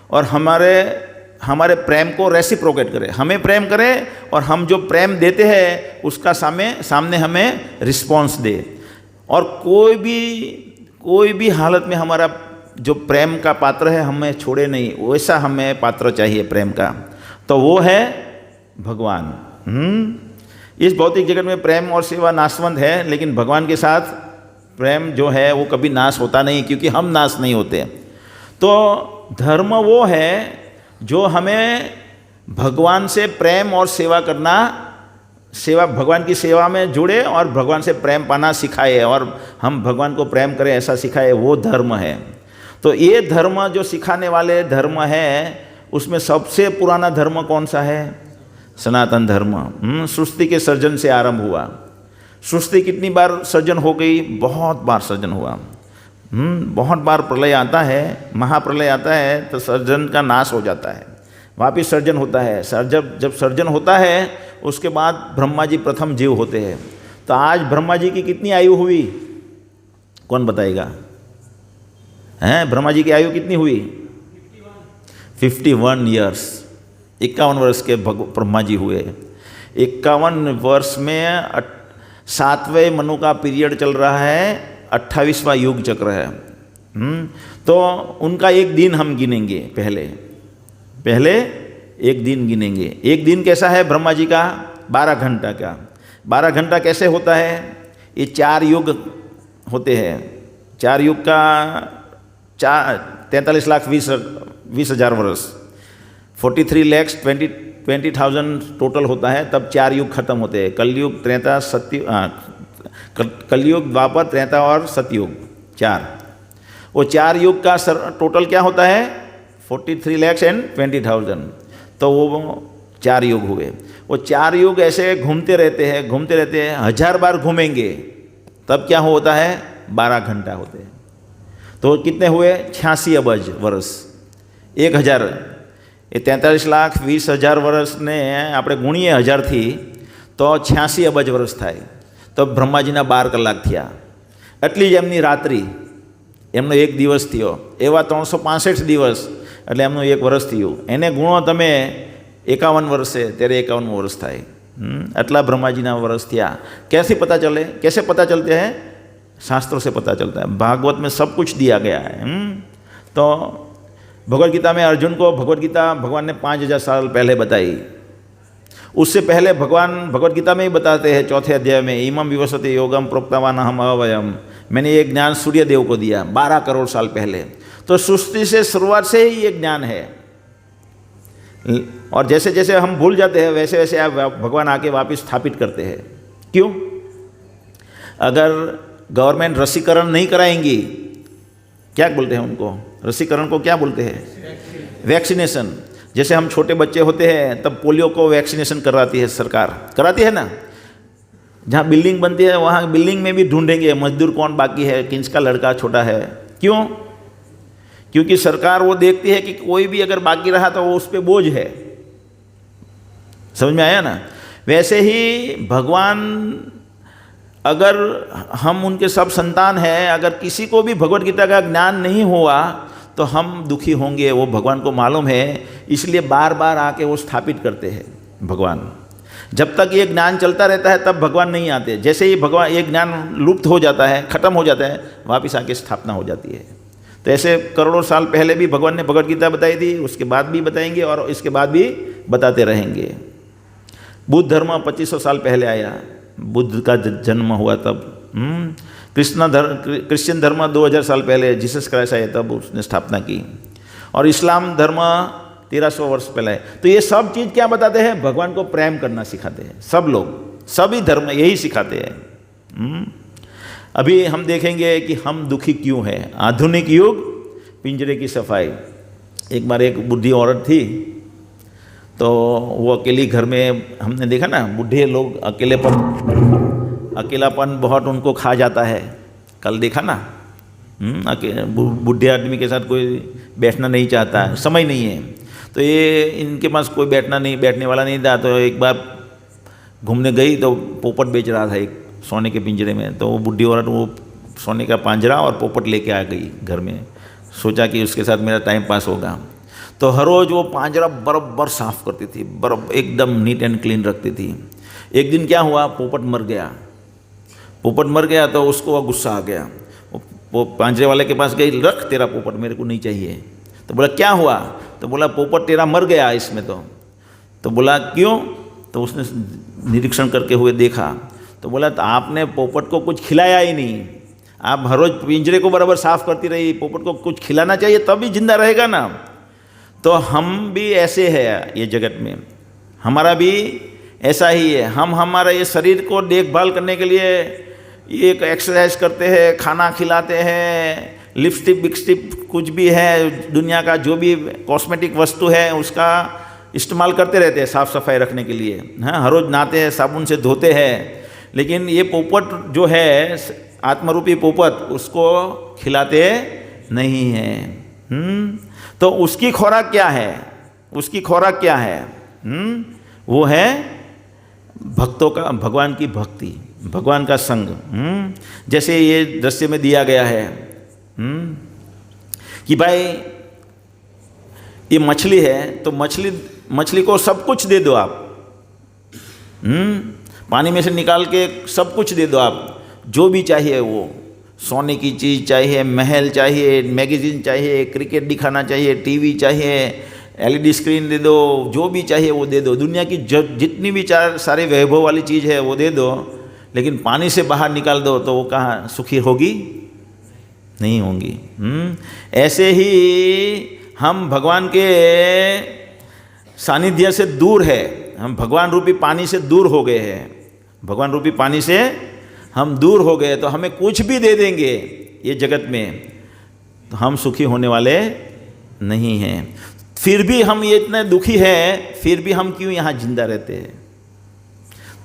और हमारे प्रेम को रेसिप्रोकेट करे, हमें प्रेम करे और हम जो प्रेम देते हैं उसका सामने हमें रिस्पॉन्स दे। और कोई भी हालत में हमारा जो प्रेम का पात्र है हमें छोड़े नहीं, वैसा हमें पात्र चाहिए प्रेम का। तो वो है भगवान। इस भौतिक जगत में प्रेम और सेवा नाशवंत है, लेकिन भगवान के साथ प्रेम जो है वो कभी नाश होता नहीं, क्योंकि हम नाश नहीं होते। तो धर्म वो है जो हमें भगवान से प्रेम और सेवा करना, भगवान की सेवा में जुड़े और भगवान से प्रेम पाना सिखाए और हम भगवान को प्रेम करें ऐसा सिखाए, वो धर्म है। तो ये धर्म जो सिखाने वाले धर्म है, उसमें सबसे पुराना धर्म कौन सा है, सनातन धर्म। सृष्टि के सर्जन से आरंभ हुआ। सृष्टि कितनी बार सर्जन हो गई, बहुत बार सर्जन हुआ। बहुत बार प्रलय आता है, महाप्रलय आता है तो सर्जन का नाश हो जाता है, वापिस सर्जन होता है। जब सर्जन होता है उसके बाद ब्रह्मा जी प्रथम जीव होते हैं। तो आज ब्रह्मा जी की कितनी आयु हुई, कौन बताएगा? हैं, ब्रह्मा जी की आयु कितनी हुई? 51 ईयर्स, 51 वर्ष के ब्रह्मा जी हुए। 51 वर्ष में 7वें मनु का पीरियड चल रहा है, 28वां युग चक्र है। तो उनका एक दिन हम गिनेंगे, पहले एक दिन गिनेंगे। एक दिन कैसा है ब्रह्मा जी का? 12 घंटा का। 12 घंटा कैसे होता है? ये 4 युग होते हैं। 4 युग का 43,20,000 वर्ष, 43,20,000 टोटल होता है। तब 4 युग खत्म होते हैं, कलयुग, त्रेता, कलयुग, द्वापर, त्रेता और सतयुग, 4। वो 4 युग का टोटल क्या होता है? 43,20,000। तो वो 4 युग हुए। वो 4 युग ऐसे घूमते रहते हैं, 1000 बार घूमेंगे, तब क्या होता है? 12 घंटा होते हैं। तो कितने हुए? 86 अबज वर्ष। 1000 એ 43,20,000 વર્ષને આપણે ગુણીએ 1000થી તો 86 અબજ વર્ષ થાય। તો બ્રહ્માજીના 12 કલાક થયા। એટલી જ એમની રાત્રિ, એમનો એક દિવસ થયો। એવા 365 દિવસ, એટલે એમનું એક વર્ષ થયું। એને ગુણો તમે 51 વર્ષે, ત્યારે 51 વર્ષ થાય। એટલા બ્રહ્માજીના વર્ષ થયા। कैसे पता चले? कैसे पता चलते हैं? शास्त्रों से पता चलता है। भागवत में सब कुछ दिया गया है। तो भगवद गीता में अर्जुन को भगवद गीता भगवान ने 5000 साल पहले बताई। उससे पहले भगवान भगवद गीता में ही बताते हैं 4थे अध्याय में, इमं विवसते योगम प्रोक्तवान हम अवयम, मैंने ये ज्ञान सूर्य देव को दिया 12 करोड़ साल पहले। तो सृष्टि से शुरुआत से ही ये ज्ञान है। और जैसे जैसे हम भूल जाते हैं वैसे वैसे आप भगवान आके वापस स्थापित करते हैं। क्यों? अगर गवर्नमेंट रसीकरण नहीं कराएंगी, क्या बोलते हैं उनको? रसीकरण को क्या बोलते हैं? वैक्सीनेशन। जैसे हम छोटे बच्चे होते हैं तब पोलियो को वैक्सीनेशन करवाती है सरकार, कराती है ना। जहाँ बिल्डिंग बनती है वहाँ बिल्डिंग में भी ढूंढेंगे मजदूर कौन बाकी है, किसका लड़का छोटा है। क्यों? क्योंकि सरकार वो देखती है कि कोई भी अगर बाकी रहा तो वो उस पर बोझ है। समझ में आया ना। वैसे ही भगवान, अगर हम उनके सब संतान हैं, अगर किसी को भी भगवद गीता का ज्ञान नहीं हुआ तो हम दुखी होंगे, वो भगवान को मालूम है। इसलिए बार बार आके वो स्थापित करते हैं भगवान। जब तक ये ज्ञान चलता रहता है तब भगवान नहीं आते। जैसे ही भगवान ये ज्ञान लुप्त हो जाता है, खत्म हो जाता है, वापस आके स्थापना हो जाती है। तो ऐसे करोड़ों साल पहले भी भगवान ने भगवद गीता बताई थी, उसके बाद भी बताएंगे और इसके बाद भी बताते रहेंगे। बुद्ध धर्म 2500 साल पहले आया, बुद्ध का जन्म हुआ तब। क्रिश्चियन धर्म 2000 साल पहले जीसस क्राइस्ट आए तब उसने स्थापना की। और इस्लाम धर्म 1300 वर्ष पहले है। तो ये सब चीज़ क्या बताते हैं? भगवान को प्रेम करना सिखाते हैं। सब लोग, सभी धर्म यही सिखाते हैं। अभी हम देखेंगे कि हम दुखी क्यों हैं। आधुनिक युग, पिंजरे की सफाई। एक बार एक बुढ़ी औरत थी, तो वो अकेली घर में, हमने देखा ना बूढ़े लोग अकेलापन बहुत उनको खा जाता है। कल देखा ना, बूढ़े आदमी के साथ कोई बैठना नहीं चाहता है, समय नहीं है। तो ये इनके पास कोई बैठने वाला नहीं था। तो एक बार घूमने गई तो पोपट बेच रहा था एक सोने के पिंजरे में। तो वो बुढ़ी औरत वो सोने का पिंजरा और पोपट लेके आ गई घर में। सोचा कि उसके साथ मेरा टाइम पास होगा। तो हर रोज़ वो पिंजरा बराबर साफ़ करती थी, बराबर एकदम नीट एंड क्लीन रखती थी। एक दिन क्या हुआ, पोपट मर गया। पोपट मर गया तो उसको गुस्सा आ गया। वो पिंजरे वाले के पास गई, रख तेरा पोपट, मेरे को नहीं चाहिए। तो बोला क्या हुआ? तो बोला पोपट तेरा मर गया इसमें। तो बोला क्यों? तो उसने निरीक्षण करके हुए देखा। तो बोला तो आपने पोपट को कुछ खिलाया ही नहीं। आप हर रोज़ पिंजरे को बराबर साफ़ करती रही, पोपट को कुछ खिलाना चाहिए तभी जिंदा रहेगा ना। तो हम भी ऐसे हैं ये जगत में, हमारा भी ऐसा ही है। हम हमारा ये शरीर को देखभाल करने के लिए एक एक्सरसाइज करते हैं, खाना खिलाते हैं, लिपस्टिक बिक्स्टिक कुछ भी है दुनिया का जो भी कॉस्मेटिक वस्तु है उसका इस्तेमाल करते रहते हैं साफ़ सफाई रखने के लिए। हाँ, हर रोज़ नहाते हैं, साबुन से धोते हैं। लेकिन ये पोपट जो है आत्मरूपी पोपट, उसको खिलाते नहीं हैं। तो उसकी खुराक क्या है? उसकी खुराक क्या है? वो है भक्तों का, भगवान की भक्ति, भगवान का संग। जैसे ये दृश्य में दिया गया है कि भाई ये मछली है तो मछली को सब कुछ दे दो आप। पानी में से निकाल के सब कुछ दे दो आप, जो भी चाहिए वो, सोने की चीज़ चाहिए, महल चाहिए, मैगजीन चाहिए, क्रिकेट दिखाना चाहिए, टीवी चाहिए, एलईडी स्क्रीन दे दो, जो भी चाहिए वो दे दो। दुनिया की जितनी भी सारे वैभव वाली चीज़ है वो दे दो। लेकिन पानी से बाहर निकाल दो तो वो कहाँ सुखी होगी? नहीं होंगी। ऐसे ही हम भगवान के सानिध्य से दूर है, हम भगवान रूपी पानी से दूर हो गए हैं। भगवान रूपी पानी से हम दूर हो गए तो हमें कुछ भी दे देंगे ये जगत में तो हम सुखी होने वाले नहीं हैं। फिर भी हम ये इतने दुखी हैं, फिर भी हम क्यों यहाँ जिंदा रहते हैं?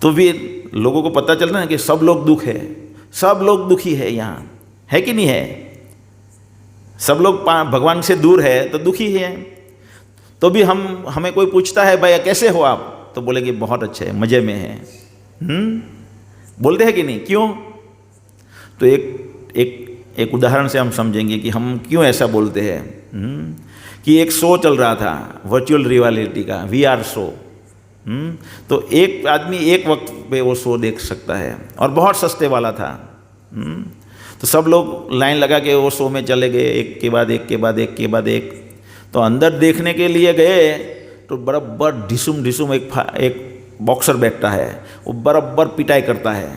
तो भी लोगों को पता चल रहा है कि सब लोग दुख है, सब लोग दुखी है यहाँ, है कि नहीं है? सब लोग भगवान से दूर है तो दुखी है। तो भी हमें कोई पूछता है भाई कैसे हो आप, तो बोलेंगे बहुत अच्छे है, मज़े में है। बोलते हैं कि नहीं? क्यों? तो एक उदाहरण से हम समझेंगे कि हम क्यों ऐसा बोलते हैं। कि एक शो चल रहा था वर्चुअल रियलिटी का, VR शो। तो एक आदमी एक वक्त पे वो शो देख सकता है और बहुत सस्ते वाला था। तो सब लोग लाइन लगा के वो शो में चले गए, एक के बाद एक के बाद एक के बाद एक। तो अंदर देखने के लिए गए तो बराबर ढिसुम एक बॉक्सर बैठता है, वो बराबर पिटाई करता है।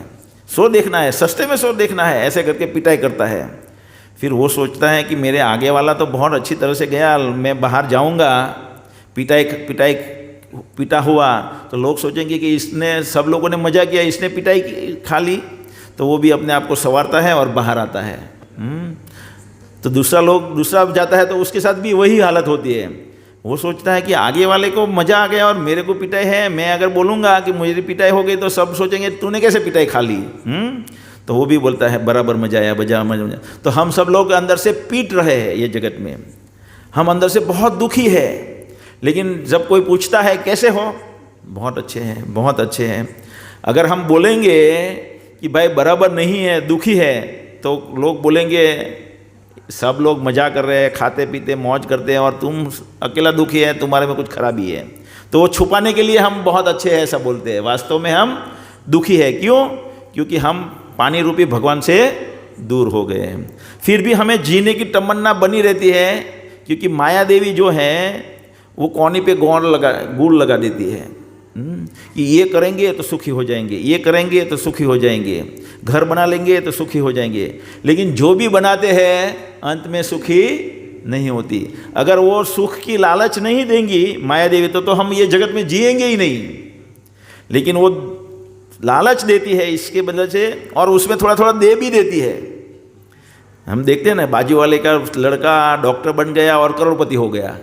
शो देखना है, सस्ते में शो देखना है, ऐसे करके पिटाई करता है। फिर वो सोचता है कि मेरे आगे वाला तो बहुत अच्छी तरह से गया, मैं बाहर जाऊंगा, पिटा हुआ तो लोग सोचेंगे कि इसने, सब लोगों ने मज़ा किया, इसने पिटाई खा ली। तो वो भी अपने आप को संवारता है और बाहर आता है। तो दूसरा जाता है तो उसके साथ भी वही हालत होती है। वो सोचता है कि आगे वाले को मज़ा आ गया और मेरे को पिटाई है, मैं अगर बोलूँगा कि मुझे पिटाई हो गई तो सब सोचेंगे तूने कैसे पिटाई खा ली। तो वो भी बोलता है बराबर मज़ा आया, मज़ा। तो हम सब लोग अंदर से पीट रहे हैं ये जगत में, हम अंदर से बहुत दुखी है। लेकिन जब कोई पूछता है कैसे हो, बहुत अच्छे हैं, बहुत अच्छे हैं। अगर हम बोलेंगे कि भाई बराबर नहीं है, दुखी है, तो लोग बोलेंगे सब लोग मज़ा कर रहे हैं, खाते पीते मौज करते हैं और तुम अकेला दुखी है, तुम्हारे में कुछ खराबी है। तो वो छुपाने के लिए हम बहुत अच्छे हैं ऐसा बोलते हैं, वास्तव में हम दुखी है। क्यों? क्योंकि हम पानी रूपी भगवान से दूर हो गए हैं। फिर भी हमें जीने की तमन्ना बनी रहती है, क्योंकि माया देवी जो है वो कोने पे गुड़ लगा देती है कि ये करेंगे तो सुखी हो जाएंगे, ये करेंगे तो सुखी हो जाएंगे, घर बना लेंगे तो सुखी हो जाएंगे। लेकिन जो भी बनाते हैं अंत में सुखी नहीं होती। अगर वो सुख की लालच नहीं देंगी माया देवी तो हम ये जगत में जिएंगे ही नहीं। लेकिन वो लालच देती है इसके बदले से, और उसमें थोड़ा थोड़ा दे भी देती है। हम देखते हैं ना, बाजू वाले का लड़का डॉक्टर बन गया और करोड़पति हो गया,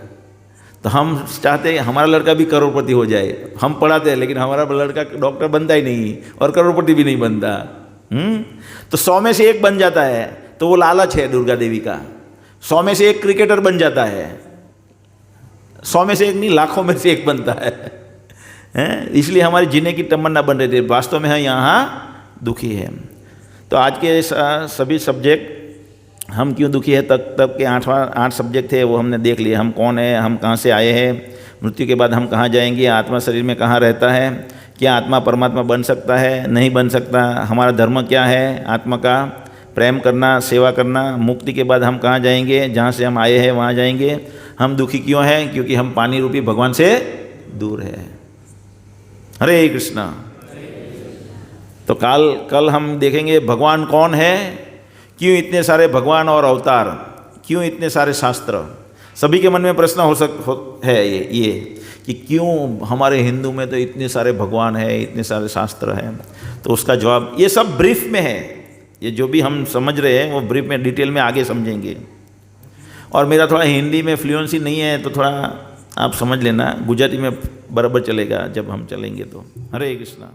तो हम चाहते हैं हमारा लड़का भी करोड़पति हो जाए। हम पढ़ाते हैं लेकिन हमारा लड़का डॉक्टर बनता ही नहीं और करोड़पति भी नहीं बनता। तो 100 में से एक बन जाता है, तो वो लालच है दुर्गा देवी का। 100 में से एक क्रिकेटर बन जाता है, 100 में से एक नहीं, लाखों में से एक बनता है। इसलिए हमारी जीने की तमन्ना बन रही थी, वास्तव में हम यहाँ दुखी है। तो आज के सभी सब्जेक्ट हम क्यों दुखी है तब के 8 सब्जेक्ट थे, वो हमने देख लिए। हम कौन है, हम कहाँ से आए हैं, मृत्यु के बाद हम कहाँ जाएंगे, आत्मा शरीर में कहाँ रहता है, क्या आत्मा परमात्मा बन सकता है, नहीं बन सकता, हमारा धर्म क्या है, आत्मा का प्रेम करना, सेवा करना, मुक्ति के बाद हम कहाँ जाएंगे, जहाँ से हम आए हैं वहाँ जाएंगे। हम दुखी क्यों हैं? क्योंकि हम पानी रूपी भगवान से दूर है। हरे कृष्णा। तो कल हम देखेंगे भगवान कौन है, क्यों इतने सारे भगवान और अवतार, क्यों इतने सारे शास्त्र। सभी के मन में प्रश्न है ये कि क्यों हमारे हिंदू में तो इतने सारे भगवान हैं, इतने सारे शास्त्र हैं। तो उसका जवाब ये सब ब्रीफ में है। ये जो भी हम समझ रहे हैं वो ब्रीफ में, डिटेल में आगे समझेंगे। और मेरा थोड़ा हिंदी में फ्लुएंसी नहीं है तो थोड़ा आप समझ लेना, गुजराती में बराबर चलेगा जब हम चलेंगे तो। हरे कृष्णा।